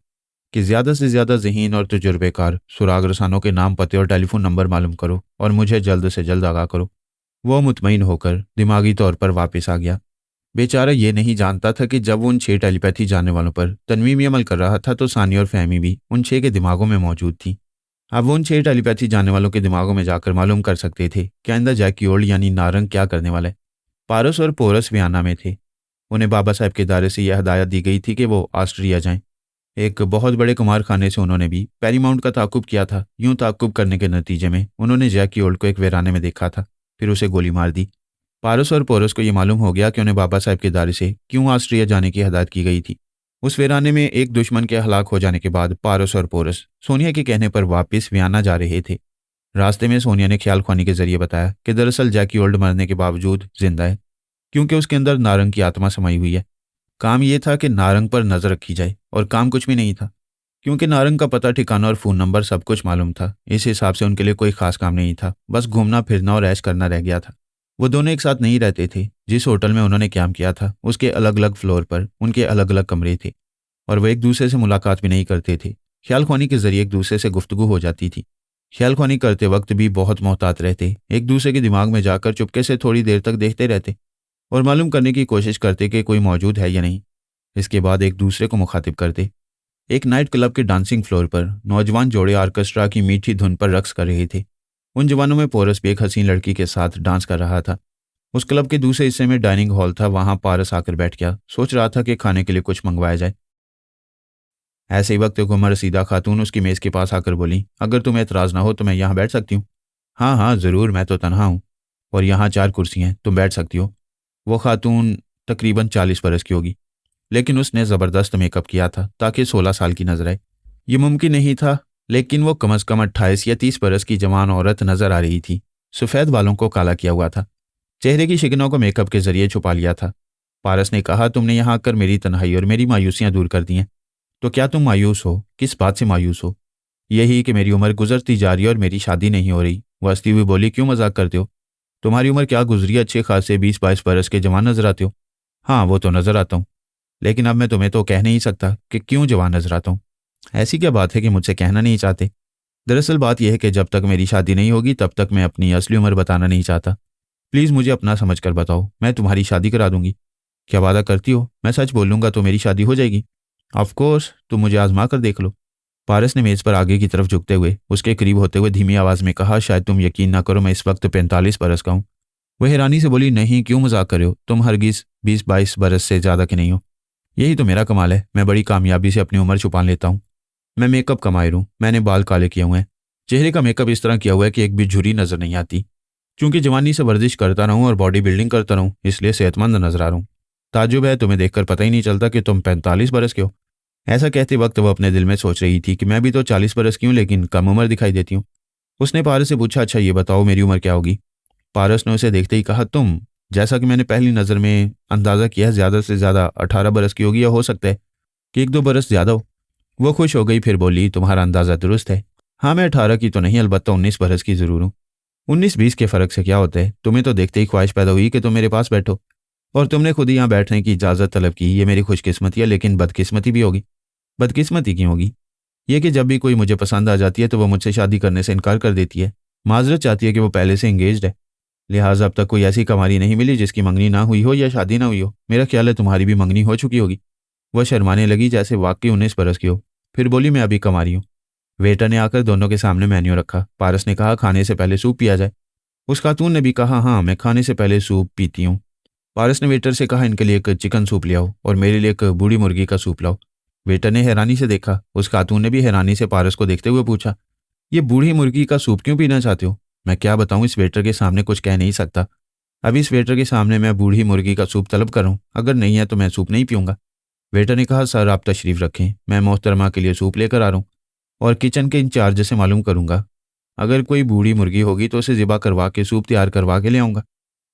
कि ज़्यादा से ज़्यादा ज़हीन और तजुर्बेकार सुराग रसानों के नाम, पते और टेलीफोन नंबर मालूम करो और मुझे जल्द से जल्द आगाह करो। वो मुतमईन होकर दिमागी तौर पर वापस आ गया। बेचारा ये नहीं जानता था कि जब वो उन 6 टेलीपैथी जानने वालों पर तनवीमी अमल कर रहा था तो सानी और फहमी भी उन 6 के दिमागों में मौजूद थी। अब वो उन 6 टेलीपैथी जानने वालों के दिमागों में जाकर मालूम कर सकते थे कि आइंदा जैकी ओल्ड यानी नारंग क्या करने वाला है। पारस और पोरस वियना में थे। उन्हें बाबा साहब के इदारे से यह हदायत दी गई थी कि वो ऑस्ट्रिया जाएं। एक बहुत बड़े कुमारखाने से उन्होंने भी पैरीमाउंट का ताकुब किया था। यूं ताकुब करने के नतीजे में उन्होंने जैकी ओल्ड को एक वीराने में देखा था, फिर उसे गोली मार दी। पारस और पोरस को ये मालूम हो गया कि उन्हें बाबा साहब के दारे से क्यों ऑस्ट्रिया जाने की हदायत की गई थी। उस वीराने में एक दुश्मन के हलाक हो जाने के बाद पारस और पोरस सोनिया के कहने पर वापस वियना जा रहे थे। रास्ते में सोनिया ने ख्याल ख्वानी के जरिए बताया कि दरअसल जैकी ओल्ड मरने के बावजूद जिंदा है, क्योंकि उसके अंदर नारंग की आत्मा समाई हुई है। काम ये था कि नारंग पर नजर रखी जाए, और काम कुछ भी नहीं था, क्योंकि नारंग का पता ठिकाना और फ़ोन नंबर सब कुछ मालूम था। इस हिसाब से उनके लिए कोई खास काम नहीं था, बस घूमना फिरना और ऐश करना रह गया था। वो दोनों एक साथ नहीं रहते थे। जिस होटल में उन्होंने कैंप किया था उसके अलग अलग फ्लोर पर उनके अलग अलग कमरे थे, और वो एक दूसरे से मुलाकात भी नहीं करते थे। ख्याल ख्वानी के जरिए एक दूसरे से गुफ्तगू हो जाती थी। ख्याल ख्वानी करते वक्त भी बहुत मोहतात रहते, एक दूसरे के दिमाग में जाकर चुपके से थोड़ी देर तक देखते रहते और मालूम करने की कोशिश करते कि कोई मौजूद है या नहीं। इसके बाद एक दूसरे को मुखातिब करते। एक नाइट क्लब के डांसिंग फ्लोर पर नौजवान जोड़े ऑर्केस्ट्रा की मीठी धुन पर रक्स कर रहे थे। उन जवानों में पोरस भी एक हसीन लड़की के साथ डांस कर रहा था। उस क्लब के दूसरे हिस्से में डाइनिंग हॉल था, वहां पारस आकर बैठ गया। सोच रहा था कि खाने के लिए कुछ मंगवाया जाए। ऐसे ही वक्त एक उम्र रसीदा खातून उसकी मेज के पास आकर बोली, अगर तुम्हें एतराज ना हो तो मैं यहाँ बैठ सकती हूँ। हाँ हाँ ज़रूर, मैं तो तनहा हूँ और यहाँ 4 कुर्सी हैं, तुम बैठ सकती हो। वो खातून तकरीबन 40 बरस की होगी, लेकिन उसने ज़बरदस्त मेकअप किया था ताकि 16 साल की नजर आए। ये मुमकिन नहीं था, लेकिन वो कम अज़ कम 28 या 30 बरस की जवान औरत नजर आ रही थी। सफ़ेद बालों को काला किया हुआ था, चेहरे की शिकनों को मेकअप के जरिए छुपा लिया था। पारस ने कहा, तुमने यहाँ आकर मेरी तन्हाई और मेरी मायूसियाँ दूर कर दी हैं। तो क्या तुम मायूस हो? किस बात से मायूस हो? यही कि मेरी उम्र गुजरती जा रही है और मेरी शादी नहीं हो रही। वो हंसती हुई बोली, क्यों मजाक करते हो? तुम्हारी उम्र क्या गुजरी, अच्छे खासे 20-22 बरस के जवान नजर आते हो। हाँ वो तो नजर आता हूँ, लेकिन अब मैं तुम्हें तो कह नहीं सकता कि क्यों जवान नजर आता हूँ। ऐसी क्या बात है कि मुझसे कहना नहीं चाहते? दरअसल बात यह है कि जब तक मेरी शादी नहीं होगी तब तक मैं अपनी असली उम्र बताना नहीं चाहता। प्लीज़ मुझे अपना समझ कर बताओ, मैं तुम्हारी शादी करा दूंगी। क्या वादा करती हो? मैं सच बोलूंगा तो मेरी शादी हो जाएगी। ऑफ कोर्स, तुम मुझे आजमा कर देख लो। पारस ने मेज पर आगे की तरफ झुकते हुए उसके करीब होते हुए धीमी आवाज में कहा, शायद तुम यकीन ना करो, मैं इस वक्त 45 बरस का हूँ। वह हैरानी से बोली, नहीं, क्यों मजाक कर रहे हो? तुम हरगिज 20-22 बरस से ज्यादा के नहीं हो। यही तो मेरा कमाल है, मैं बड़ी कामयाबी से अपनी उम्र छुपा लेता हूँ। मैं मेकअप का माहिर हूँ, मैंने बाल काले किए हुए हैं, चेहरे का मेकअप इस तरह किया हुआ है कि एक भी झुर्री नजर नहीं आती। क्योंकि जवानी से वर्जिश करता रहूं और बॉडी बिल्डिंग करता रहूं, इसलिए सेहतमंद नजर आ रहा हूँ। ताज्जुब है, तुम्हें देखकर पता ही नहीं चलता कि तुम 45 बरस के हो। ऐसा कहते वक्त वो अपने दिल में सोच रही थी कि मैं भी तो 40 बरस की हूँ, लेकिन कम उम्र दिखाई देती हूँ। उसने पारस से पूछा, अच्छा ये बताओ मेरी उम्र क्या होगी? पारस ने उसे देखते ही कहा, तुम, जैसा कि मैंने पहली नज़र में अंदाज़ा किया है, ज़्यादा से ज़्यादा 18 बरस की होगी, या हो सकता है कि 1-2 बरस ज़्यादा हो। वो खुश हो गई, फिर बोली, तुम्हारा अंदाज़ा दुरुस्त है। हाँ, मैं 18 की तो नहीं, अलबत्ता 19 बरस की ज़रूर हूँ। 19-20 के फ़र्क से क्या होता है? तुम्हें तो देखते ही ख्वाहिश पैदा हुई कि तुम मेरे पास बैठो, और तुमने खुद ही यहाँ बैठने की इजाज़त तलब की। ये मेरी खुशकिस्मती है, लेकिन बदकिस्मती भी होगी। बदकिस्मती क्यों होगी? ये कि जब भी कोई मुझे पसंद आ जाती है तो वो मुझसे शादी करने से इनकार कर देती है। माजरत चाहती है कि वो पहले से इंगेज्ड है। लिहाजा अब तक कोई ऐसी कमारी नहीं मिली जिसकी मंगनी ना हुई हो या शादी ना हुई हो। मेरा ख्याल है तुम्हारी भी मंगनी हो चुकी होगी। वह शर्माने लगी जैसे वाकई 19 बरस की हो, फिर बोली, मैं अभी कमा रही हूँ। वेटर ने आकर दोनों के सामने मेन्यू रखा। पारस ने कहा, खाने से पहले सूप पिया जाए। उस खातून ने भी कहा, हाँ मैं खाने से पहले सूप पीती हूँ। पारस ने वेटर से कहा, इनके लिए एक चिकन सूप ले आओ और मेरे लिए एक बूढ़ी मुर्गी का सूप लाओ। वेटर ने हैरानी से देखा। उस खातून ने भी हैरानी से पारस को देखते हुए पूछा, ये बूढ़ी मुर्गी का सूप क्यों पीना चाहते हो? मैं क्या बताऊं, इस वेटर के सामने कुछ कह नहीं सकता। अभी इस वेटर के सामने मैं बूढ़ी मुर्गी का सूप तलब कर रहा हूं, अगर नहीं है तो मैं सूप नहीं पीऊंगा। वेटर ने कहा, सर आप तशरीफ रखें, मैं मोहतरमा के लिए सूप लेकर आ रहा हूँ और किचन के इंचार्ज से मालूम करूंगा। अगर कोई बूढ़ी मुर्गी होगी तो उसे ज़िबा करवा के सूप तैयार करवा के ले आऊंगा।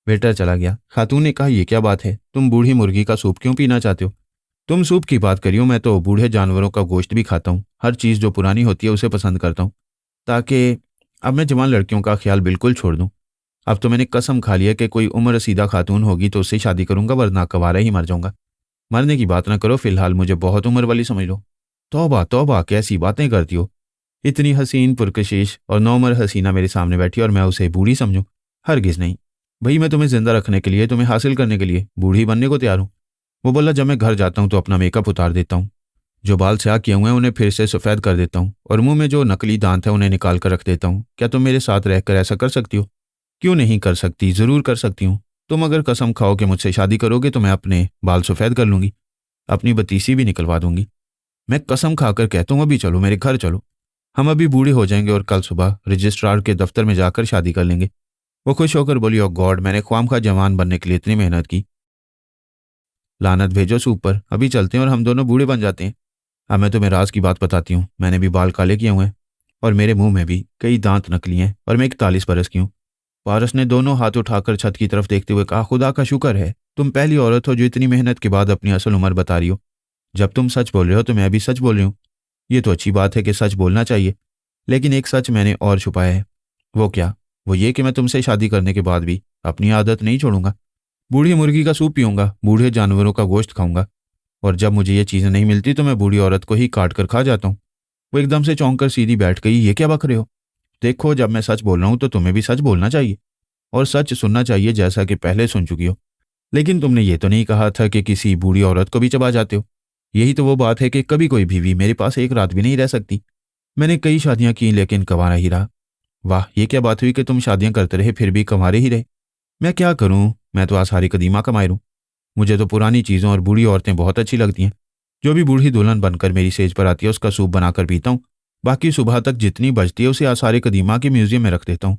वेटर चला गया। खातून ने कहा, यह क्या बात है, तुम बूढ़ी मुर्गी का सूप क्यों पीना चाहते हो? तुम सूप की बात करियो, मैं तो बूढ़े जानवरों का गोश्त भी खाता हूँ। हर चीज़ जो पुरानी होती है उसे पसंद करता हूँ, ताकि अब मैं जवान लड़कियों का ख्याल बिल्कुल छोड़ दूँ। अब तो मैंने कसम खा लिया कि कोई उम्र रसीदा खातून होगी तो उससे शादी करूंगा, वरना कवारा ही मर जाऊंगा। मरने की बात ना करो, फिलहाल मुझे बहुत उम्र वाली समझ लो। तौबा तौबा, कैसी बातें करती हो? इतनी हसीन पुरकशिश और नौमर हसीना मेरे सामने बैठी और मैं उसे बूढ़ी समझूं? हरगिज नहीं। भाई मैं तुम्हें जिंदा रखने के लिए, तुम्हें हासिल करने के लिए बूढ़ी बनने को तैयार हूँ। वो बोला, जब मैं घर जाता हूँ तो अपना मेकअप उतार देता हूँ, जो बाल स्याह किए हुए हैं उन्हें फिर से सफ़ेद कर देता हूँ और मुंह में जो नकली दांत है उन्हें निकाल कर रख देता हूँ। क्या तुम मेरे साथ रहकर ऐसा कर सकती हो? क्यों नहीं कर सकती, ज़रूर कर सकती हूँ। तुम अगर कसम खाओ कि मुझसे शादी करोगे तो मैं अपने बाल सफ़ेद कर लूँगी, अपनी बतीसी भी निकलवा दूंगी। मैं कसम खाकर कहता हूँ, अभी चलो, मेरे घर चलो। हम अभी बूढ़े हो जाएंगे और कल सुबह रजिस्ट्रार के दफ्तर में जाकर शादी कर लेंगे। वो खुश होकर बोली, ओ गॉड, मैंने ख्वामखा जवान बनने के लिए इतनी मेहनत की। लानत भेजो सूप पर, अभी चलते हैं और हम दोनों बूढ़े बन जाते हैं। अब मैं तुम्हें राज की बात बताती हूँ। मैंने भी बाल काले किए हुए हैं और मेरे मुंह में भी कई दांत नकली हैं और मैं 41 बरस की हूँ। पारस ने दोनों हाथ उठाकर छत की तरफ देखते हुए कहा, खुदा का शुक्र है, तुम पहली औरत हो जो इतनी मेहनत के बाद अपनी असल उम्र बता रही हो। जब तुम सच बोल रहे हो तो मैं भी सच बोल रही हूँ। ये तो अच्छी बात है कि सच बोलना चाहिए, लेकिन एक सच मैंने और छुपाया है। वो क्या? वो ये कि मैं तुमसे शादी करने के बाद भी अपनी आदत नहीं छोड़ूंगा। बूढ़ी मुर्गी का सूप पीऊंगा, बूढ़े जानवरों का गोश्त खाऊंगा, और जब मुझे ये चीज़ें नहीं मिलती तो मैं बूढ़ी औरत को ही काट कर खा जाता हूँ। वो एकदम से चौंक कर सीधी बैठ गई। ये क्या बक रहे हो? देखो, जब मैं सच बोल रहा हूँ तो तुम्हें भी सच बोलना चाहिए और सच सुनना चाहिए, जैसा कि पहले सुन चुकी हो। लेकिन तुमने ये तो नहीं कहा था कि किसी बूढ़ी औरत को भी चबा जाते हो। यही तो वो बात है कि कभी कोई बीवी मेरे पास एक रात भी नहीं रह सकती। मैंने कई शादियां की लेकिन कंवारा ही रहा। वाह, ये क्या बात हुई कि तुम शादियां करते रहे फिर भी कंवारे ही रहे? मैं क्या करूं, मैं तो आसारी कदीमा कमाए हूं। मुझे तो पुरानी चीज़ों और बूढ़ी औरतें बहुत अच्छी लगती हैं। जो भी बूढ़ी दुल्हन बनकर मेरी सेज पर आती है उसका सूप बनाकर पीता हूँ। बाकी सुबह तक जितनी बचती है उसे आसार कदीमा के म्यूजियम में रख देता हूँ।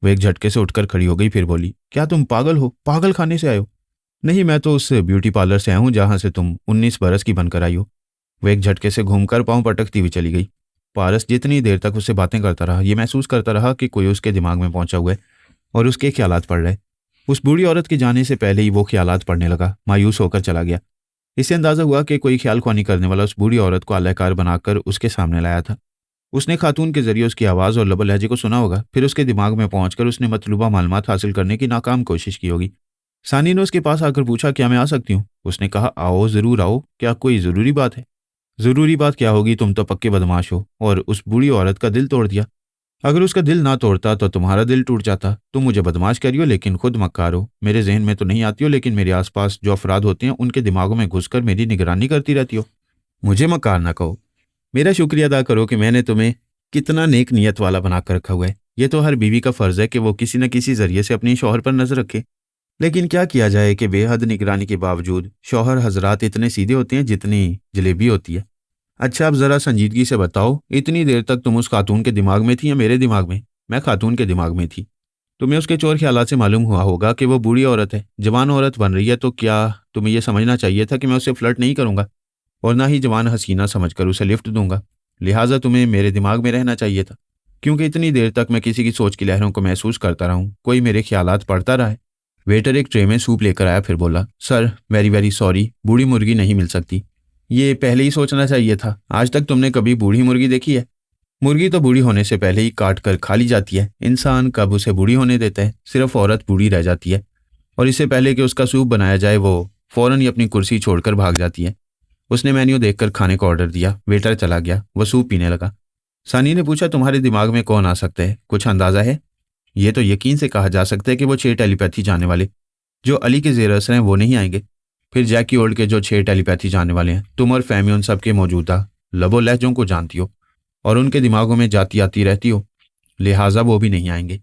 वो एक झटके से उठकर खड़ी हो गई, फिर बोली, क्या तुम पागल हो? पागल खाने से आए हो? नहीं, मैं तो उस ब्यूटी पार्लर से आया हूँ जहाँ से तुम 19 बरस की बनकर आई हो। वो एक झटके से घूमकर पाँव पटकती हुई चली गई। पारस जितनी देर तक उससे बातें करता रहा, ये महसूस करता रहा कि कोई उसके दिमाग में पहुंचा हुआ है और उसके ख्यालात पड़ रहे। उस बूढ़ी औरत के जाने से पहले ही वो ख्यालात पड़ने लगा। मायूस होकर चला गया। इससे अंदाजा हुआ कि कोई ख्याल ख्वानी करने वाला उस बूढ़ी औरत को आलाकार बनाकर उसके सामने लाया था। उसने खातून के जरिए उसकी आवाज़ और लबो लहजे को सुना होगा, फिर उसके दिमाग में पहुंचकर उसने मतलूबा मालूमात हासिल करने की नाकाम कोशिश की होगी। सानी ने उसके पास आकर पूछा, क्या मैं आ सकती हूँ? उसने कहा, आओ, ज़रूर आओ। क्या कोई ज़रूरी बात है? ज़रूरी बात क्या होगी, तुम तो पक्के बदमाश हो। और उस बूढ़ी औरत का दिल तोड़ दिया। अगर उसका दिल ना तोड़ता तो तुम्हारा दिल टूट जाता। तुम मुझे बदमाश कह रही हो लेकिन खुद मक्कार हो। मेरे जहन में तो नहीं आती हो, लेकिन मेरे आसपास जो अफराद होते हैं उनके दिमागों में घुसकर मेरी निगरानी करती रहती हो। मुझे मक्कार ना कहो। मेरा शुक्रिया अदा करो कि मैंने तुम्हें कितना नेक नियत वाला बनाकर रखा हुआ है। ये तो हर बीवी का फर्ज है कि वो किसी न किसी जरिए से अपनी शौहर पर नजर रखे। लेकिन क्या किया जाए कि बेहद निगरानी के बावजूद शौहर हजरात इतने सीधे होते हैं जितनी जलेबी होती है। अच्छा, अब जरा संजीदगी से बताओ, इतनी देर तक तुम उस खातून के दिमाग में थी या मेरे दिमाग में? मैं खातून के दिमाग में थी। तुम्हें उसके चोर ख्यालात से मालूम हुआ होगा कि वो बूढ़ी औरत है, जवान औरत बन रही है, तो क्या तुम्हें यह समझना चाहिए था कि मैं उससे फ्लर्ट नहीं करूंगा और ना ही जवान हसीना समझकर उसे लिफ्ट दूंगा। लिहाजा तुम्हें मेरे दिमाग में रहना चाहिए था, क्योंकि इतनी देर तक मैं किसी की सोच की लहरों को महसूस करता रहा हूँ, कोई मेरे ख्यालात पढ़ता रहा है। वेटर एक ट्रे में सूप लेकर आया, फिर बोला, सर वेरी वेरी सॉरी, बूढ़ी मुर्गी नहीं मिल सकती। ये पहले ही सोचना चाहिए था। आज तक तुमने कभी बूढ़ी मुर्गी देखी है? मुर्गी तो बूढ़ी होने से पहले ही काट कर खा ली जाती है। इंसान कब उसे बूढ़ी होने देता है? सिर्फ औरत बूढ़ी रह जाती है और इससे पहले कि उसका सूप बनाया जाए वो फौरन ही अपनी कुर्सी छोड़कर भाग जाती है। उसने मेन्यू देखकर खाने का ऑर्डर दिया। वेटर चला गया। वह सूप पीने लगा। सानी ने पूछा, तुम्हारे दिमाग में कौन आ सकता है? कुछ अंदाजा है? ये तो यकीन से कहा जा सकता है कि वो 6 टेलीपैथी जाने वाले जो अली के जेर असर हैं वो नहीं आएंगे। फिर जैकी ओल्ड के जो 6 टेलीपैथी जाने वाले हैं, तुम और फैमी उन सबके मौजूदा लबो लहजों को जानती हो और उनके दिमागों में जाती आती रहती हो, लिहाजा वो भी नहीं आएंगे।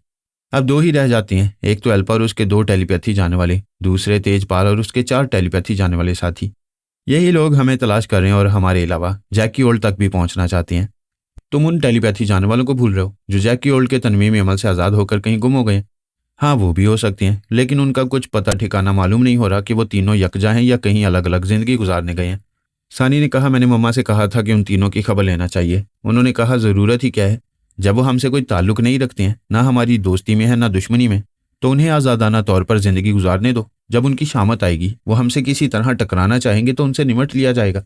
अब 2 ही रह जाते हैं, एक तो एल्पा और उसके 2 टेलीपैथी जाने वाले, दूसरे तेजपाल और उसके 4 टेलीपैथी जाने वाले साथी। यही लोग हमें तलाश कर रहे हैं और हमारे अलावा जैकी ओल्ड तक भी पहुंचना चाहते हैं। तुम उन टेलीपैथी जाने वालों को भूल रहे हो जो जैकी ओल्ड के तनवीमी अमल से आज़ाद होकर कहीं गुम हो गए हैं। हाँ, वो भी हो सकते हैं, लेकिन उनका कुछ पता ठिकाना मालूम नहीं हो रहा कि वो तीनों यकजा हैं या कहीं अलग अलग जिंदगी गुजारने गए हैं। सानी ने कहा, मैंने मम्मा से कहा था कि उन तीनों की खबर लेना चाहिए। उन्होंने कहा, ज़रूरत ही क्या है, जब वो हमसे कोई ताल्लुक नहीं रखते हैं, ना हमारी दोस्ती में है ना दुश्मनी में, तो उन्हें आज़ादाना तौर पर ज़िंदगी गुजारने दो। जब उनकी शामत आएगी, वो हमसे किसी तरह टकराना चाहेंगे तो उनसे निमट लिया जाएगा।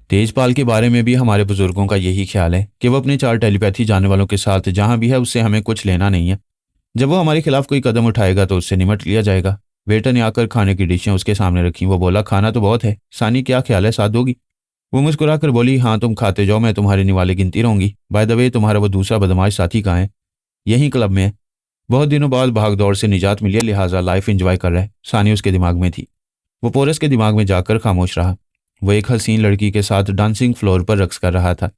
तेजपाल के बारे में भी हमारे बुजुर्गों का यही ख्याल है कि वो अपने 4 टेलीपैथी जाने वालों के साथ जहाँ भी है उससे हमें कुछ लेना नहीं है। जब वो हमारे खिलाफ कोई कदम उठाएगा तो उससे निमट लिया जाएगा। वेटर ने आकर खाने की डिशें उसके सामने रखी। वो बोला, खाना तो बहुत है, सानी क्या ख्याल है, साथ दोगी? वो मुस्कुराकर बोली, हाँ तुम खाते जाओ, मैं तुम्हारे निवाले गिनती रहूंगी। बाय द वे, तुम्हारा वो दूसरा बदमाश साथी कहाँ है? यहीं क्लब में है। बहुत दिनों बाद भाग दौड़ से निजात मिली है, लिहाजा लाइफ एंजॉय कर रहा है। सानी उसके दिमाग में थी। वो पोरस के दिमाग में जाकर खामोश रहा। वो एक हसीन लड़की के साथ डांसिंग फ्लोर पर रक्स कर रहा था।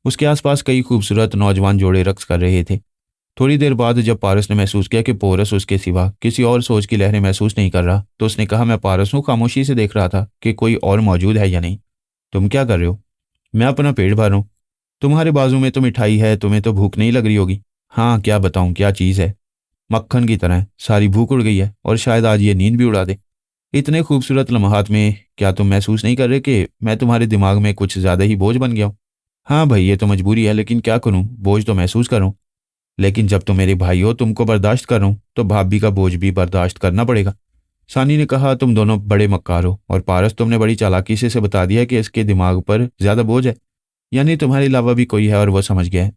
उसके आसपास कई खूबसूरत नौजवान जोड़े रक्स कर रहे थे। थोड़ी देर बाद जब पारस ने महसूस किया कि पोरस उसके सिवा किसी और सोच की लहरें महसूस नहीं कर रहा, तो उसने कहा, मैं पारस हूँ, खामोशी से देख रहा था कि कोई और मौजूद है या नहीं। तुम क्या कर रहे हो? मैं अपना पेट भर रहा हूँ। तुम्हारे बाजू में तो मिठाई है, तुम्हें तो भूख नहीं लग रही होगी। हाँ, क्या बताऊँ क्या चीज़ है। मक्खन की तरह सारी भूख उड़ गई है और शायद आज ये नींद भी उड़ा दे। इतने खूबसूरत लम्हात में क्या तुम महसूस नहीं कर रहे कि मैं तुम्हारे दिमाग में कुछ ज़्यादा ही बोझ बन गया हूँ? हाँ भाई, ये तो मजबूरी है, लेकिन क्या करूँ, बोझ तो महसूस कर रहा हूँ। लेकिन जब तुम मेरे भाई हो, तुमको बर्दाश्त कर रहा हूँ, तो भाभी का बोझ भी बर्दाश्त करना पड़ेगा। सानी ने कहा, तुम दोनों बड़े मक्कार हो, और पारस तुमने बड़ी चालाकी से इसे बता दिया कि इसके दिमाग पर ज्यादा बोझ है, यानी तुम्हारे अलावा भी कोई है और वह समझ गया है।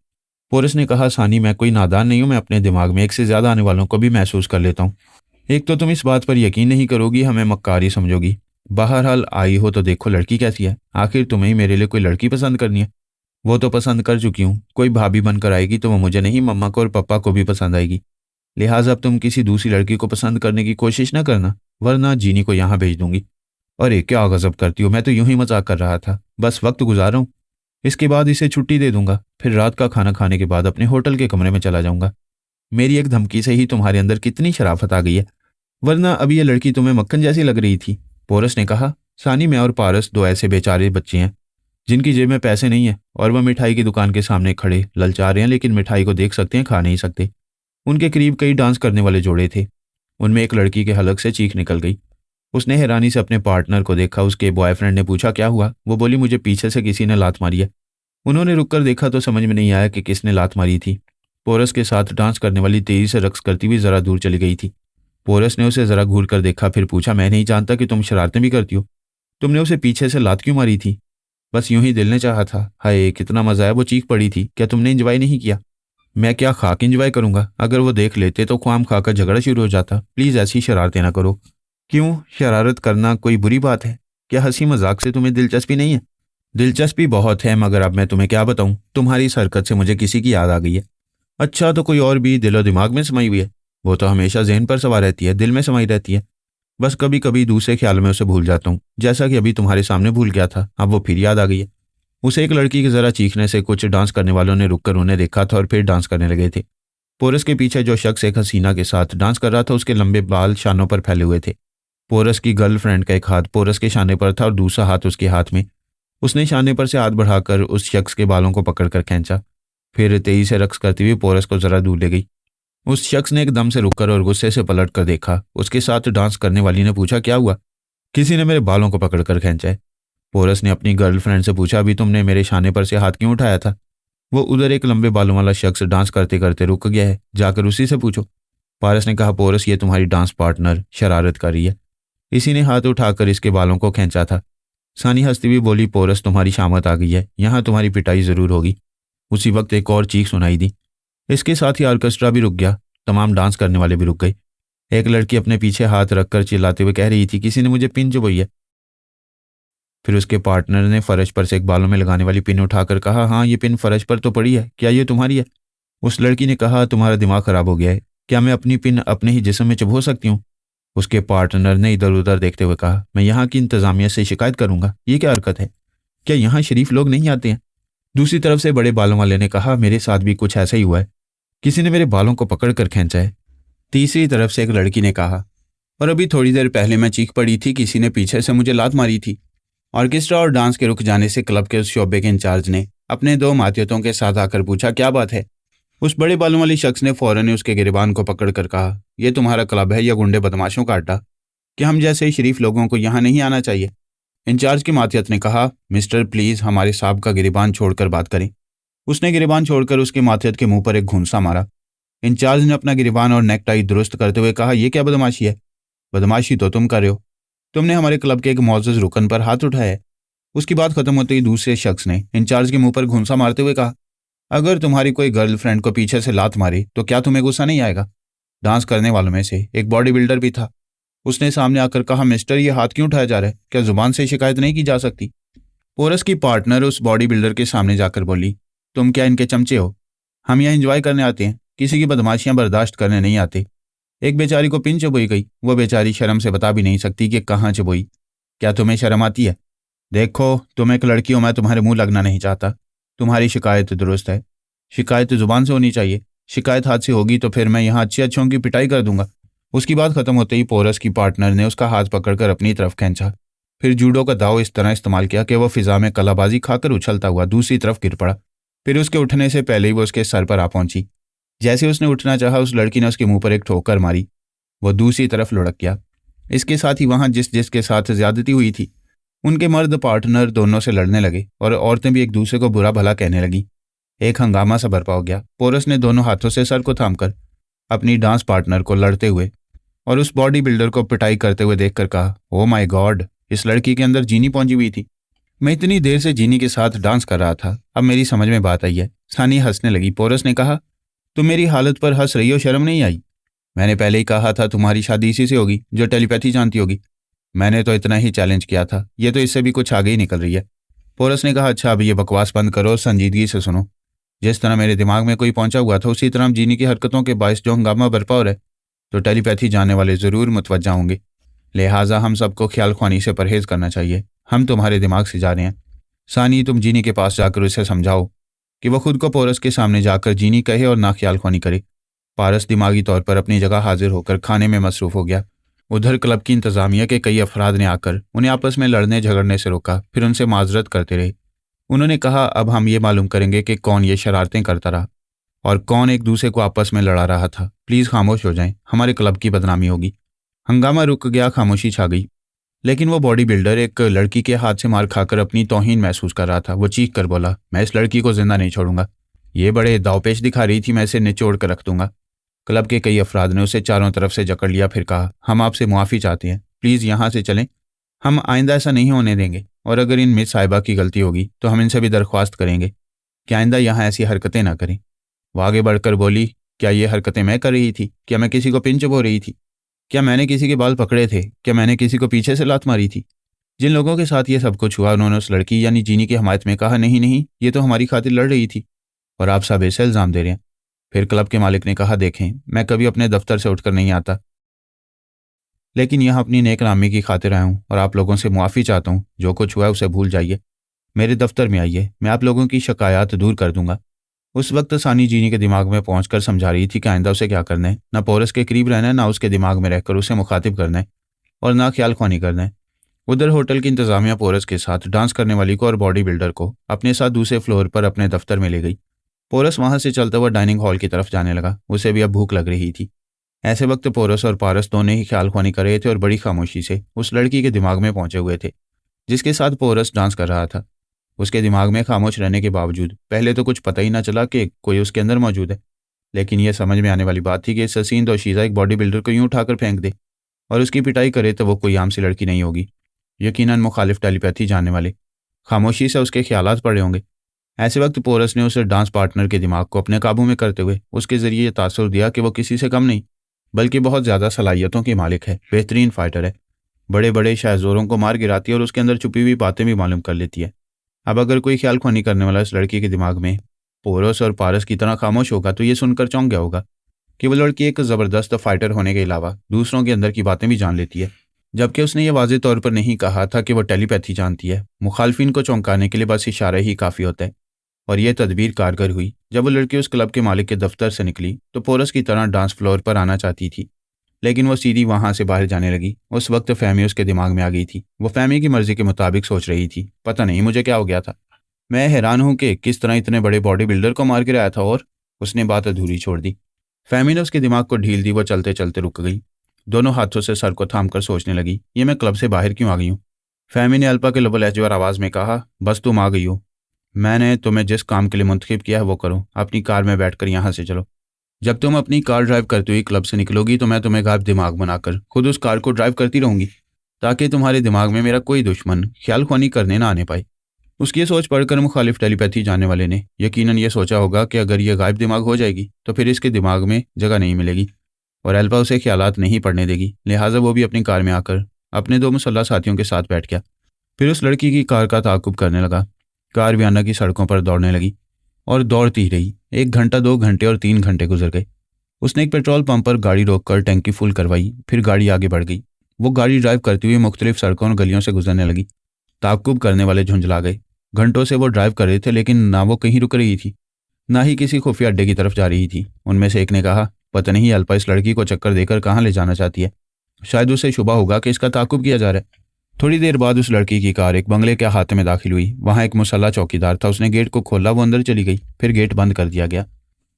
पोरस ने कहा, सानी मैं कोई नादान नहीं हूं, मैं अपने दिमाग में एक से ज्यादा आने वालों को भी महसूस कर लेता हूँ। एक तो तुम इस बात पर यकीन नहीं करोगी, हमें मक्कार ही समझोगी। बहरहाल आई हो तो देखो लड़की कैसी है, आखिर तुम्हें ही मेरे लिए कोई लड़की पसंद करनी है। वो तो पसंद कर चुकी हूँ, कोई भाभी बनकर आएगी तो वो मुझे नहीं, मम्मा को और पापा को भी पसंद आएगी। लिहाजा अब तुम किसी दूसरी लड़की को पसंद करने की कोशिश न करना, वरना जीनी को यहाँ भेज दूंगी। अरे क्या गजब करती हो, मैं तो यूं ही मजाक कर रहा था, बस वक्त गुजार रहा हूँ। इसके बाद इसे छुट्टी दे दूंगा, फिर रात का खाना खाने के बाद अपने होटल के कमरे में चला जाऊंगा। मेरी एक धमकी से ही तुम्हारे अंदर कितनी शराफत आ गई है, वरना अभी ये लड़की तुम्हें मक्खन जैसी लग रही थी। पोरस ने कहा, सानी मैं और पारस दो ऐसे बेचारे बच्चे हैं जिनकी जेब में पैसे नहीं है, और वह मिठाई की दुकान के सामने खड़े ललचा रहे हैं, लेकिन मिठाई को देख सकते हैं, खा नहीं सकते। उनके करीब कई डांस करने वाले जोड़े थे। उनमें एक लड़की के हलक से चीख निकल गई। उसने हैरानी से अपने पार्टनर को देखा। उसके बॉयफ्रेंड ने पूछा, क्या हुआ? वो बोली, मुझे पीछे से किसी ने लात मारी है। उन्होंने रुककर देखा तो समझ में नहीं आया कि किसने लात मारी थी। पोरस के साथ डांस करने वाली तेजी से रक्स करती हुई जरा दूर चली गई थी। पोरस ने उसे जरा घूर कर देखा, फिर पूछा, मैं नहीं जानता कि तुम शरारतें भी करती हो। तुमने उसे पीछे से लात क्यों मारी थी? बस यूं ही दिल ने चाहा था। हाय कितना मजा है, वो चीख पड़ी थी। क्या तुमने एंजॉय नहीं किया? मैं क्या खाक एंजॉय करूंगा, अगर वो देख लेते तो ख्वाम खाकर झगड़ा शुरू हो जाता। प्लीज ऐसी शरारतें ना करो। क्यों, शरारत करना कोई बुरी बात है? क्या हंसी मजाक से तुम्हें दिलचस्पी नहीं है? दिलचस्पी बहुत है, मगर अब मैं तुम्हें क्या बताऊं, तुम्हारी इस हरकत से मुझे किसी की याद आ गई है। अच्छा, तो कोई और भी दिलो दिमाग में समाई हुई है? वो तो हमेशा जहन पर सवार रहती है, दिल में समाई रहती है। बस कभी कभी दूसरे ख्याल में उसे भूल जाता हूँ, जैसा कि अभी तुम्हारे सामने भूल गया था, अब वो फिर याद आ गई है। उसे एक लड़की के जरा चीखने से कुछ डांस करने वालों ने रुककर उन्हें देखा था और फिर डांस करने लगे थे। पोरस के पीछे जो शख्स एक हसीना के साथ डांस कर रहा था, उसके लंबे बाल शानों पर फैले हुए थे। पोरस की गर्लफ्रेंड का एक हाथ पोरस के शाने पर था और दूसरा हाथ उसके हाथ में। उसने शाने पर से हाथ बढ़ाकर उस शख्स के बालों को पकड़कर खींचा, फिर तेजी से रक्स करती हुई पोरस को जरा दूर ले गई। उस शख्स ने एकदम से रुककर और गुस्से से पलट कर देखा। उसके साथ डांस करने वाली ने पूछा, क्या हुआ? किसी ने मेरे बालों को पकड़कर खींचा है। पोरस ने अपनी गर्लफ्रेंड से पूछा, अभी तुमने मेरे शाने पर से हाथ क्यों उठाया था? वो उधर एक लंबे बालों वाला शख्स डांस करते करते रुक गया है, जाकर उसी से पूछो। पारस ने कहा, पोरस ये तुम्हारी डांस पार्टनर शरारत कर रही है, इसी ने हाथ उठाकर इसके बालों को खींचा था। सानी हंसती हुई बोली, पोरस तुम्हारी शामत आ गई है, यहाँ तुम्हारी पिटाई जरूर होगी। उसी वक्त एक और चीख सुनाई दी। इसके साथ ही ऑर्केस्ट्रा भी रुक गया, तमाम डांस करने वाले भी रुक गए। एक लड़की अपने पीछे हाथ रखकर चिल्लाते हुए कह रही थी, किसी ने मुझे पिन चुभई है। फिर उसके पार्टनर ने फर्श पर से एक बालों में लगाने वाली पिन उठाकर कहा, हाँ ये पिन फर्श पर तो पड़ी है, क्या ये तुम्हारी है? उस लड़की ने कहा, तुम्हारा दिमाग खराब हो गया है, क्या मैं अपनी पिन अपने ही जिस्म में चुभो सकती हूँ? उसके पार्टनर ने इधर उधर देखते हुए कहा, मैं यहाँ की इंतजामिया से शिकायत करूंगा, ये क्या हरकत है? क्या यहाँ शरीफ लोग नहीं आते हैं? दूसरी तरफ से बड़े बालों वाले ने कहा, मेरे साथ भी कुछ ऐसा ही हुआ है, किसी ने मेरे बालों को पकड़ कर खींचा है। तीसरी तरफ से एक लड़की ने कहा, और अभी थोड़ी देर पहले मैं चीख पड़ी थी, किसी ने पीछे से मुझे लात मारी थी। ऑर्केस्ट्रा और डांस के रुक जाने से क्लब के उस शोबे के इंचार्ज ने अपने दो मातियतों के साथ आकर पूछा, क्या बात है? उस बड़े बालों वाली शख्स ने फौरन ही उसके गिरबान को पकड़कर कहा, यह तुम्हारा क्लब है या गुंडे बदमाशों का अड्डा? कि हम जैसे शरीफ लोगों को यहाँ नहीं आना चाहिए? इंचार्ज की मातियत ने कहा, मिस्टर प्लीज हमारे साहब का गिरबान छोड़कर बात करें। उसने गिरबान छोड़कर उसके मातियत के मुंह पर एक घूंसा मारा। इंचार्ज ने अपना गिरबान और नेकटाई दुरुस्त करते हुए कहा, यह क्या बदमाशी है? बदमाशी तो तुम कर रहे हो, तुमने हमारे क्लब के एक मौजूद रुकन पर हाथ उठाया है। उसकी बात खत्म होते ही दूसरे शख्स ने इंचार्ज के मुंह पर घूंसा मारते हुए कहा, अगर तुम्हारी कोई गर्लफ्रेंड को पीछे से लात मारे तो क्या तुम्हें गुस्सा नहीं आएगा? डांस करने वालों में से एक बॉडी बिल्डर भी था। उसने सामने आकर कहा, मिस्टर ये हाथ क्यों उठाया जा रहा है, क्या जुबान से शिकायत नहीं की जा सकती? पोरस की पार्टनर उस बॉडी बिल्डर के सामने जाकर बोली, तुम क्या इनके चमचे हो? हम यहाँ एंजॉय करने आते हैं, किसी की बदमाशियां बर्दाश्त करने नहीं आते। एक बेचारी को पिन चुभोई गई, वो बेचारी शर्म से बता भी नहीं सकती कि कहाँ चुभोई। क्या तुम्हें शर्म आती है? देखो तुम एक लड़की हो, मैं तुम्हारे मुंह लगना नहीं चाहता। तुम्हारी शिकायत दुरुस्त है, शिकायत जुबान से होनी चाहिए। शिकायत हाथ से होगी तो फिर मैं यहाँ अच्छे अच्छों की पिटाई कर दूंगा। उसकी बात खत्म होते ही पोरस की पार्टनर ने उसका हाथ पकड़कर अपनी तरफ खींचा, फिर जूडो का दाव इस तरह इस्तेमाल किया कि वह फिजा में कलाबाजी खाकर उछलता हुआ दूसरी तरफ गिर पड़ा। फिर उसके उठने से पहले ही वो उसके सर पर आ पहुंची। जैसे उसने उठना चाहा, उस लड़की ने उसके मुंह पर एक ठोकर मारी। वो दूसरी तरफ लुढ़क गया। इसके साथ ही वहां जिसके साथ ज्यादती हुई थी, उनके मर्द पार्टनर दोनों से लड़ने लगे और औरतें भी एक दूसरे को बुरा भला कहने लगी। एक हंगामा सा बरपा हो गया। पोरस ने दोनों हाथों से सर को थामकर अपनी डांस पार्टनर को लड़ते हुए और उस बॉडी बिल्डर को पिटाई करते हुए देखकर कहा, ओ माय गॉड, इस लड़की के अंदर जीनी पहुंची हुई थी। मैं इतनी देर से जीनी के साथ डांस कर रहा था, अब मेरी समझ में बात आई है। सानी हंसने लगी। पोरस ने कहा, तुम मेरी हालत पर हंस रही हो, शर्म नहीं आई? मैंने पहले ही कहा था तुम्हारी शादी इसी से होगी जो टेलीपैथी जानती होगी। मैंने तो इतना ही चैलेंज किया था, ये तो इससे भी कुछ आगे ही निकल रही है। पोरस ने कहा, अच्छा अब ये बकवास बंद करो, संजीदगी से सुनो। जिस तरह मेरे दिमाग में कोई पहुंचा हुआ था, उसी तरह जीनी की हरकतों के बायस जो हंगामा बरपा हो रहा है, तो टेलीपैथी जानने वाले जरूर मुतवज्जा होंगे। लिहाजा हम सबको ख्याल ख्वानी से परहेज करना चाहिए। हम तुम्हारे दिमाग से जा रहे हैं। सानी, तुम जीनी के पास जाकर उसे समझाओ कि वह खुद को पोरस के सामने जाकर जीनी कहे और ना ख्याल ख्वानी करे। पारस दिमागी तौर पर अपनी जगह हाजिर होकर खाने में मसरूफ हो गया। उधर क्लब की इंतजामिया के कई अफराद ने आकर उन्हें आपस में लड़ने झगड़ने से रोका, फिर उनसे माजरत करते रहे। उन्होंने कहा, अब हम ये मालूम करेंगे कि कौन ये शरारतें करता रहा और कौन एक दूसरे को आपस में लड़ा रहा था। प्लीज़ खामोश हो जाएं, हमारे क्लब की बदनामी होगी। हंगामा रुक गया, खामोशी छा गई। लेकिन वो बॉडी बिल्डर एक लड़की के हाथ से मार खाकर अपनी तौहीन महसूस कर रहा था। वो चीख कर बोला, मैं इस लड़की को जिंदा नहीं छोड़ूंगा। ये बड़े दावपेश दिखा रही थी, मैं इसे निचोड़ कर रख दूंगा। क्लब के कई अफराद ने उसे चारों तरफ से जकड़ लिया, फिर कहा, हम आपसे मुआफ़ी चाहते हैं, प्लीज़ यहाँ से चलें। हम आइंदा ऐसा नहीं होने देंगे, और अगर इन मिस साहिबा की गलती होगी तो हम इनसे भी दरख्वास्त करेंगे कि आइंदा यहाँ ऐसी हरकतें ना करें। वो आगे बढ़कर बोली, क्या ये हरकतें मैं कर रही थी? क्या मैं किसी को पिंच बो रही थी? क्या मैंने किसी के बाल पकड़े थे? क्या मैंने किसी को पीछे से लात मारी थी? जिन लोगों के साथ ये सब कुछ हुआ, उन्होंने उस लड़की यानी जीनी की हमायत में कहा, नहीं नहीं, ये तो हमारी खातिर लड़ रही थी और आप सब ऐसे इल्ज़ाम दे रहे हैं। फिर क्लब के मालिक ने कहा, देखें, मैं कभी अपने दफ्तर से उठकर नहीं आता, लेकिन यहाँ अपनी नेक नामी की खातिर आया हूँ और आप लोगों से मुआफ़ी चाहता हूँ। जो कुछ हुआ है उसे भूल जाइए। मेरे दफ्तर में आइए, मैं आप लोगों की शिकायत दूर कर दूंगा। उस वक्त सानी जीनी के दिमाग में पहुंचकर समझा रही थी कि आइंदा उसे क्या करना है। ना पोरस के करीब रहना है, ना उसके दिमाग में रहकर उसे मुखातिब करना है, और ना ख्याल ख्वानी करना है। उधर होटल की इंतजामिया पोरस के साथ डांस करने वाली को और बॉडी बिल्डर को अपने साथ दूसरे फ्लोर पर अपने दफ्तर में ले गई। पोरस वहां से चलता हुआ डाइनिंग हॉल की तरफ जाने लगा। उसे भी अब भूख लग रही थी। ऐसे वक्त पोरस और पारस दोनों ही ख्याल ख्वानी कर रहे थे और बड़ी खामोशी से उस लड़की के दिमाग में पहुंचे हुए थे जिसके साथ पोरस डांस कर रहा था। उसके दिमाग में खामोश रहने के बावजूद पहले तो कुछ पता ही ना चला कि कोई उसके अंदर मौजूद है, लेकिन यह समझ में आने वाली बात थी कि ससीन दोशीज़ा एक बॉडी बिल्डर को यूं उठाकर फेंक दे और उसकी पिटाई करे तो वो कोई आम सी लड़की नहीं होगी, यकीनन मुखालिफ टेलीपैथी जानने वाले। खामोशी से उसके ख्यालात पड़े होंगे। ऐसे वक्त पोरस ने उसे डांस पार्टनर के दिमाग को अपने काबू में करते हुए उसके जरिए ये तासुर दिया कि वो किसी से कम नहीं बल्कि बहुत ज़्यादा सलाहियतों की मालिक है, बेहतरीन फाइटर है, बड़े बड़े शाहजोरों को मार गिराती है और उसके अंदर छुपी हुई बातें भी मालूम कर लेती है। अब अगर कोई ख्याल ख्वानी करने वाला इस लड़की के दिमाग में पोरस और पारस की तरह खामोश होगा तो ये सुनकर चौंक गया होगा कि वो लड़की एक ज़बरदस्त फाइटर होने के अलावा दूसरों के अंदर की बातें भी जान लेती है, जबकि उसने ये वाज़ेह तौर पर नहीं कहा था कि वो टेलीपैथी जानती है। मुखालफिन को चौंकाने के लिए बस इशारा ही काफ़ी होता है, और यह तदबीर कारगर हुई। जब वो लड़की उस क्लब के मालिक के दफ्तर से निकली तो पोरस की तरह डांस फ्लोर पर आना चाहती थी, लेकिन वो सीधी वहां से बाहर जाने लगी। उस वक्त फहमी उसके दिमाग में आ गई थी। वो फहमी की मर्जी के मुताबिक सोच रही थी, पता नहीं मुझे क्या हो गया था। मैं हैरान हूं कि किस तरह इतने बड़े बॉडी बिल्डर को मार गिराया था, और उसने बात अधूरी छोड़ दी। फहमी ने उसके दिमाग को ढील दी। वो चलते चलते रुक गई, दोनों हाथों से सर को थाम कर सोचने लगी, ये मैं क्लब से बाहर क्यों आ गई हूँ। फहमी ने अल्पा के लबो-लहजवार आवाज़ में कहा, बस तुम आ गई हो। मैंने तुम्हें जिस काम के लिए मुंतखब किया है वो करो। अपनी कार में बैठकर यहाँ से चलो। जब तुम अपनी कार ड्राइव करती हुई क्लब से निकलोगी तो मैं तुम्हें गायब दिमाग बनाकर खुद उस कार को ड्राइव करती रहूंगी, ताकि तुम्हारे दिमाग में मेरा कोई दुश्मन ख्याल ख्वानी करने ना आने पाए। उसकी ये सोच पढ़कर मुखालिफ टेलीपैथी जानने वाले ने यकीनन ये सोचा होगा कि अगर ये गायब दिमाग हो जाएगी तो फिर इसके दिमाग में जगह नहीं मिलेगी और अल्पा उसे ख्यालात नहीं पड़ने देगी। लिहाजा वो भी अपनी कार में आकर अपने दो मुसल्लह साथियों के साथ बैठ गया। फिर उस लड़की की कार का ताक़ुब करने लगा। कार वियना की सड़कों पर दौड़ने लगी और दौड़ती ही रही। 1 घंटा, 2 घंटे और 3 घंटे गुजर गए। उसने एक पेट्रोल पंप पर गाड़ी रोककर टैंकी फुल करवाई। फिर गाड़ी आगे बढ़ गई। वो गाड़ी ड्राइव करती हुई मुख्तलिफ सड़कों और गलियों से गुजरने लगी। ताक़ुब करने वाले झुंझला गए। घंटों से वो ड्राइव कर रहे थे, लेकिन ना वो कहीं रुक रही थी, ना ही किसी खुफिया अड्डे की तरफ जा रही थी। उनमें से एक ने कहा, पता नहीं अल्पा इस लड़की को चक्कर देकर कहाँ ले जाना चाहती है। शायद उसे शुबा होगा कि इसका ताक़ुब किया जा रहा है। थोड़ी देर बाद उस लड़की की कार एक बंगले के हाथ में दाखिल हुई। वहां एक मुसल्ला चौकीदार था। उसने गेट को खोला, वो अंदर चली गई, फिर गेट बंद कर दिया गया।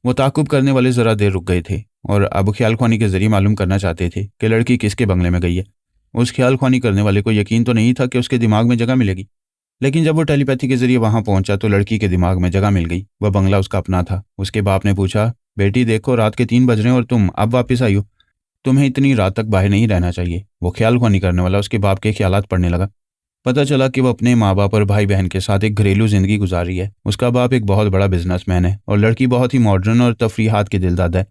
वो ताकुब करने वाले जरा देर रुक गए थे और अब ख्याल ख्वानी के जरिए मालूम करना चाहते थे कि लड़की किसके बंगले में गई है। उस ख्याल ख्वानी करने वाले को यकीन तो नहीं था कि उसके दिमाग में जगह मिलेगी, लेकिन जब वो टेलीपैथी के जरिए वहां पहुंचा तो लड़की के दिमाग में जगह मिल गई। वह बंगला उसका अपना था। उसके बाप ने पूछा, बेटी देखो रात के 3 बज रहे हैं और तुम अब वापस आई हो, तुम्हें इतनी रात तक बाहर नहीं रहना चाहिए। वो ख्याल ख्वानी करने वाला उसके बाप के ख्यालात पढ़ने लगा। पता चला कि वो अपने माँ बाप और भाई बहन के साथ एक घरेलू जिंदगी गुजार रही है। उसका बाप एक बहुत बड़ा बिजनेसमैन है और लड़की बहुत ही मॉडर्न और तफरीहात की दिलदादा है,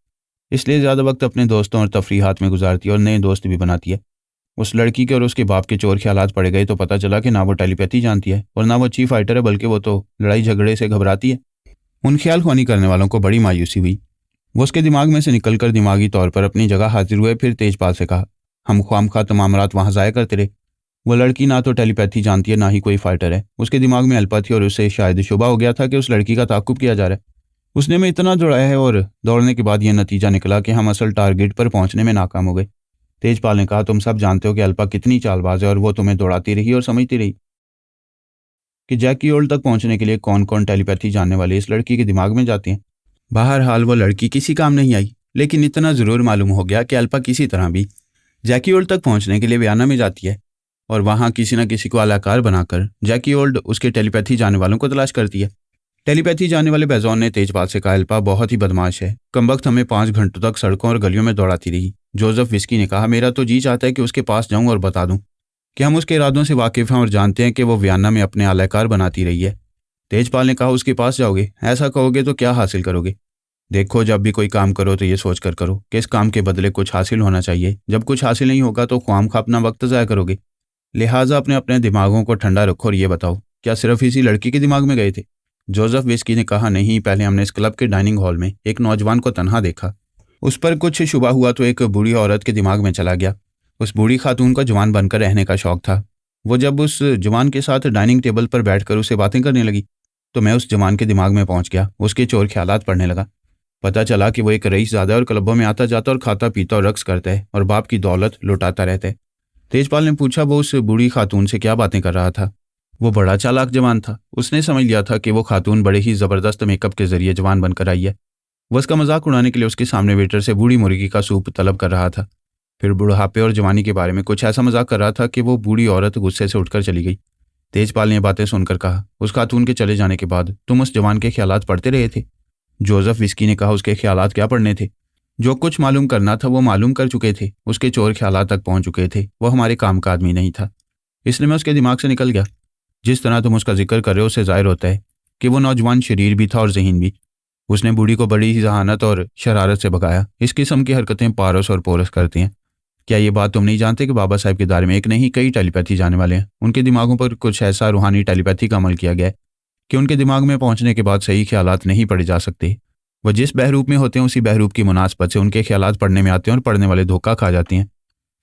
इसलिए ज़्यादा वक्त अपने दोस्तों और तफरीहात में गुजारती है और नए दोस्त भी बनाती है। उस लड़की के और उसके बाप के चोर ख्यालात पड़ गए तो पता चला कि ना वो टेलीपैथी जानती है और ना वो अच्छी फाइटर है, बल्कि वो तो लड़ाई झगड़े से घबराती है। उन ख्याल ख्वानी करने वालों को बड़ी मायूसी हुई। वो उसके दिमाग में से निकलकर दिमागी तौर पर अपनी जगह हाजिर हुए। फिर तेजपाल से कहा, हम ख्वामखा तमाम रात वहाँ ज़ाया करते रहे। वो लड़की ना तो टेलीपैथी जानती है, ना ही कोई फाइटर है। उसके दिमाग में अल्पा थी और उसे शायद शुबा हो गया था कि उस लड़की का ताकुब किया जा रहा है। उसने में इतना दौड़ाया है और दौड़ने के बाद यह नतीजा निकला कि हम असल टारगेट पर पहुंचने में नाकाम हो गए। तेजपाल ने कहा, तुम सब जानते हो कि अल्पा कितनी चालबाज है और वो तुम्हें दौड़ाती रही और समझती रही कि जैकी ओल्ड तक पहुंचने के लिए कौन कौन टेलीपैथी जानने वाले इस लड़की के दिमाग में जाते हैं। बहरहाल वो लड़की किसी काम नहीं आई, लेकिन इतना ज़रूर मालूम हो गया कि अल्पा किसी तरह भी जैकी ओल्ड तक पहुंचने के लिए वियना में जाती है और वहां किसी न किसी को अलाकार बनाकर जैकी ओल्ड उसके टेलीपैथी जानने वालों को तलाश करती है। टेलीपैथी जानने वाले बैजॉन ने तेजपाल से कहा, अल्पा बहुत ही बदमाश है, कमबख्त हमें 5 घंटों तक सड़कों और गलियों में दौड़ाती रही। जोसेफ विस्की ने कहा, मेरा तो जी चाहता है कि उसके पास जाऊं और बता दूं कि हम उसके इरादों से वाकिफ हैं और जानते हैं कि वो वियना में अपने आलाकार बनाती रही है। तेजपाल ने कहा, उसके पास जाओगे? ऐसा कहोगे तो क्या हासिल करोगे? देखो, जब भी कोई काम करो तो ये सोच कर करो कि इस काम के बदले कुछ हासिल होना चाहिए। जब कुछ हासिल नहीं होगा तो ख्वामखा अपना वक्त ज़ाया करोगे। लिहाजा अपने अपने दिमागों को ठंडा रखो और ये बताओ, क्या सिर्फ इसी लड़की के दिमाग में गए थे? जोसेफ विस्की ने कहा, नहीं, पहले हमने इस क्लब के डाइनिंग हॉल में एक नौजवान को तन्हा देखा। उस पर कुछ शुबा हुआ तो एक बूढ़ी औरत के दिमाग में चला गया। उस बूढ़ी खातून को जवान बनकर रहने का शौक था। वो जब उस जवान के साथ डाइनिंग टेबल पर बैठकर उसे बातें करने लगी तो मैं उस जवान के दिमाग में पहुंच गया। उसके चोर ख्यालात पढ़ने लगा। पता चला कि वो एक रईसज़ादा और क्लबों में आता जाता और खाता पीता और रक्स करता है और बाप की दौलत लुटाता रहता है। तेजपाल ने पूछा, वो उस बूढ़ी खातून से क्या बातें कर रहा था? वो बड़ा चालाक जवान था। उसने समझ लिया था कि वो खातून बड़े ही ज़बरदस्त मेकअप के जरिए जवान बनकर आई है। वो उसका मजाक उड़ाने के लिए उसके सामने वेटर से बूढ़ी मुर्गी का सूप तलब कर रहा था। फिर बुढ़ापे और जवानी के बारे में कुछ ऐसा मजाक कर रहा था कि वो बूढ़ी औरत गुस्से से उठकर चली गई। तेजपाल ने बातें सुनकर कहा, उस खातून के चले जाने के बाद तुम उस जवान के ख्यालात पढ़ते रहे थे? जोसेफ विस्की ने कहा, उसके ख्यालात क्या पढ़ने थे? जो कुछ मालूम करना था वो मालूम कर चुके थे। उसके चोर ख्यालात तक पहुंच चुके थे। वो हमारे काम का आदमी नहीं था, इसलिए मैं उसके दिमाग से निकल गया। जिस तरह तुम उसका जिक्र कर रहे हो उससे जाहिर होता है कि वो नौजवान शरीर भी था और जहीन भी। उसने बूढ़ी को बड़ी ही जहानत और शरारत से भगाया। इस किस्म की हरकतें पारस और पोरस करते हैं। क्या ये बात तुम नहीं जानते कि बाबा साहब के दायरे में एक नहीं कई टेलीपैथी जाने वाले हैं? उनके दिमागों पर कुछ ऐसा रूहानी टेलीपैथी का अमल किया गया है कि उनके दिमाग में पहुंचने के बाद सही ख्यालात नहीं पढ़े जा सकते। वह जिस बहरूप में होते हैं उसी बहरूप की मुनासबत से उनके ख्यालात पढ़ने में आते हैं और पढ़ने वाले धोखा खा जाते हैं।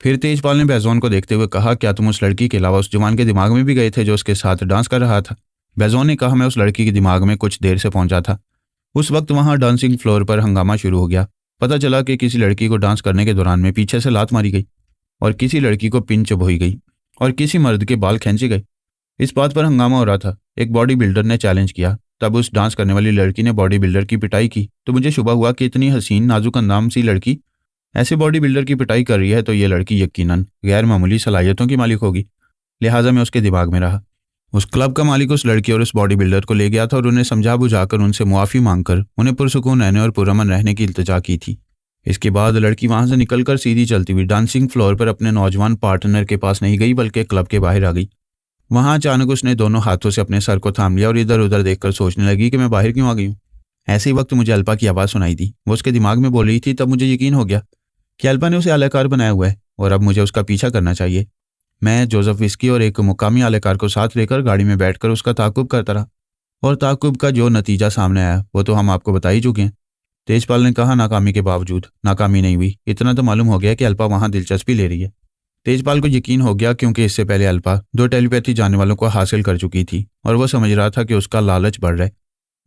फिर तेजपाल ने बैजोन को देखते हुए कहा, क्या तुम उस लड़की के अलावा उस जवान के दिमाग में भी गए थे जो उसके साथ डांस कर रहा था? बैजोन ने कहा, मैं उस लड़की के दिमाग में कुछ देर से पहुंचा था। उस वक्त वहां डांसिंग फ्लोर पर हंगामा शुरू हो गया। पता चला कि किसी लड़की को डांस करने के दौरान में पीछे से लात मारी गई और किसी लड़की को पिन चबोई गई और किसी मर्द के बाल खींचे गए। इस बात पर हंगामा हो रहा था। एक बॉडी बिल्डर ने चैलेंज किया। तब उस डांस करने वाली लड़की ने बॉडी बिल्डर की पिटाई की तो मुझे शुबा हुआ कि इतनी हसीन नाजुक अंदाम सी लड़की ऐसे बॉडी बिल्डर की पिटाई कर रही है तो ये लड़की यकीनन गैर मामूली सलाहियतों की मालिक होगी। लिहाजा मैं उसके दिमाग में रहा। उस क्लब का मालिक उस लड़की और उस बॉडी बिल्डर को ले गया था और उन्हें समझा बुझाकर उनसे मुआफ़ी मांगकर उन्हें पुरसुकून रहने और पुरअमन रहने की इल्तिजा की थी। इसके बाद लड़की वहां से निकलकर सीधी चलती हुई डांसिंग फ्लोर पर अपने नौजवान पार्टनर के पास नहीं गई बल्कि क्लब के बाहर आ गई। वहां अचानक उसने दोनों हाथों से अपने सर को थाम लिया और इधर उधर देखकर सोचने लगी कि मैं बाहर क्यों आ गई हूँ। ऐसे ही वक्त मुझे अल्पा की आवाज़ सुनाई दी। वो उसके दिमाग में बोल रही थी। तब मुझे यकीन हो गया कि अल्पा ने उसे आलाकार बनाया हुआ है और अब मुझे उसका पीछा करना चाहिए। मैं जोसेफ विस्की और एक मुकामी आलाकार को साथ लेकर गाड़ी में बैठकर उसका ताकुब करता रहा और ताकुब का जो नतीजा सामने आया वो तो हम आपको बता ही चुके हैं। तेजपाल ने कहा, नाकामी के बावजूद नाकामी नहीं हुई। इतना तो मालूम हो गया कि अल्पा वहां दिलचस्पी ले रही है। तेजपाल को यकीन हो गया क्योंकि इससे पहले अल्पा 2 टेलीपैथी जानने वालों को हासिल कर चुकी थी और वो समझ रहा था कि उसका लालच बढ़ रहा है।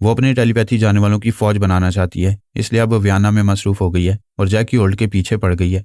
वो अपने टेलीपैथी जानने वालों की फौज बनाना चाहती है, इसलिए अब वो वियना में मसरूफ हो गई है और जैकी ओल्ड के पीछे पड़ गई है।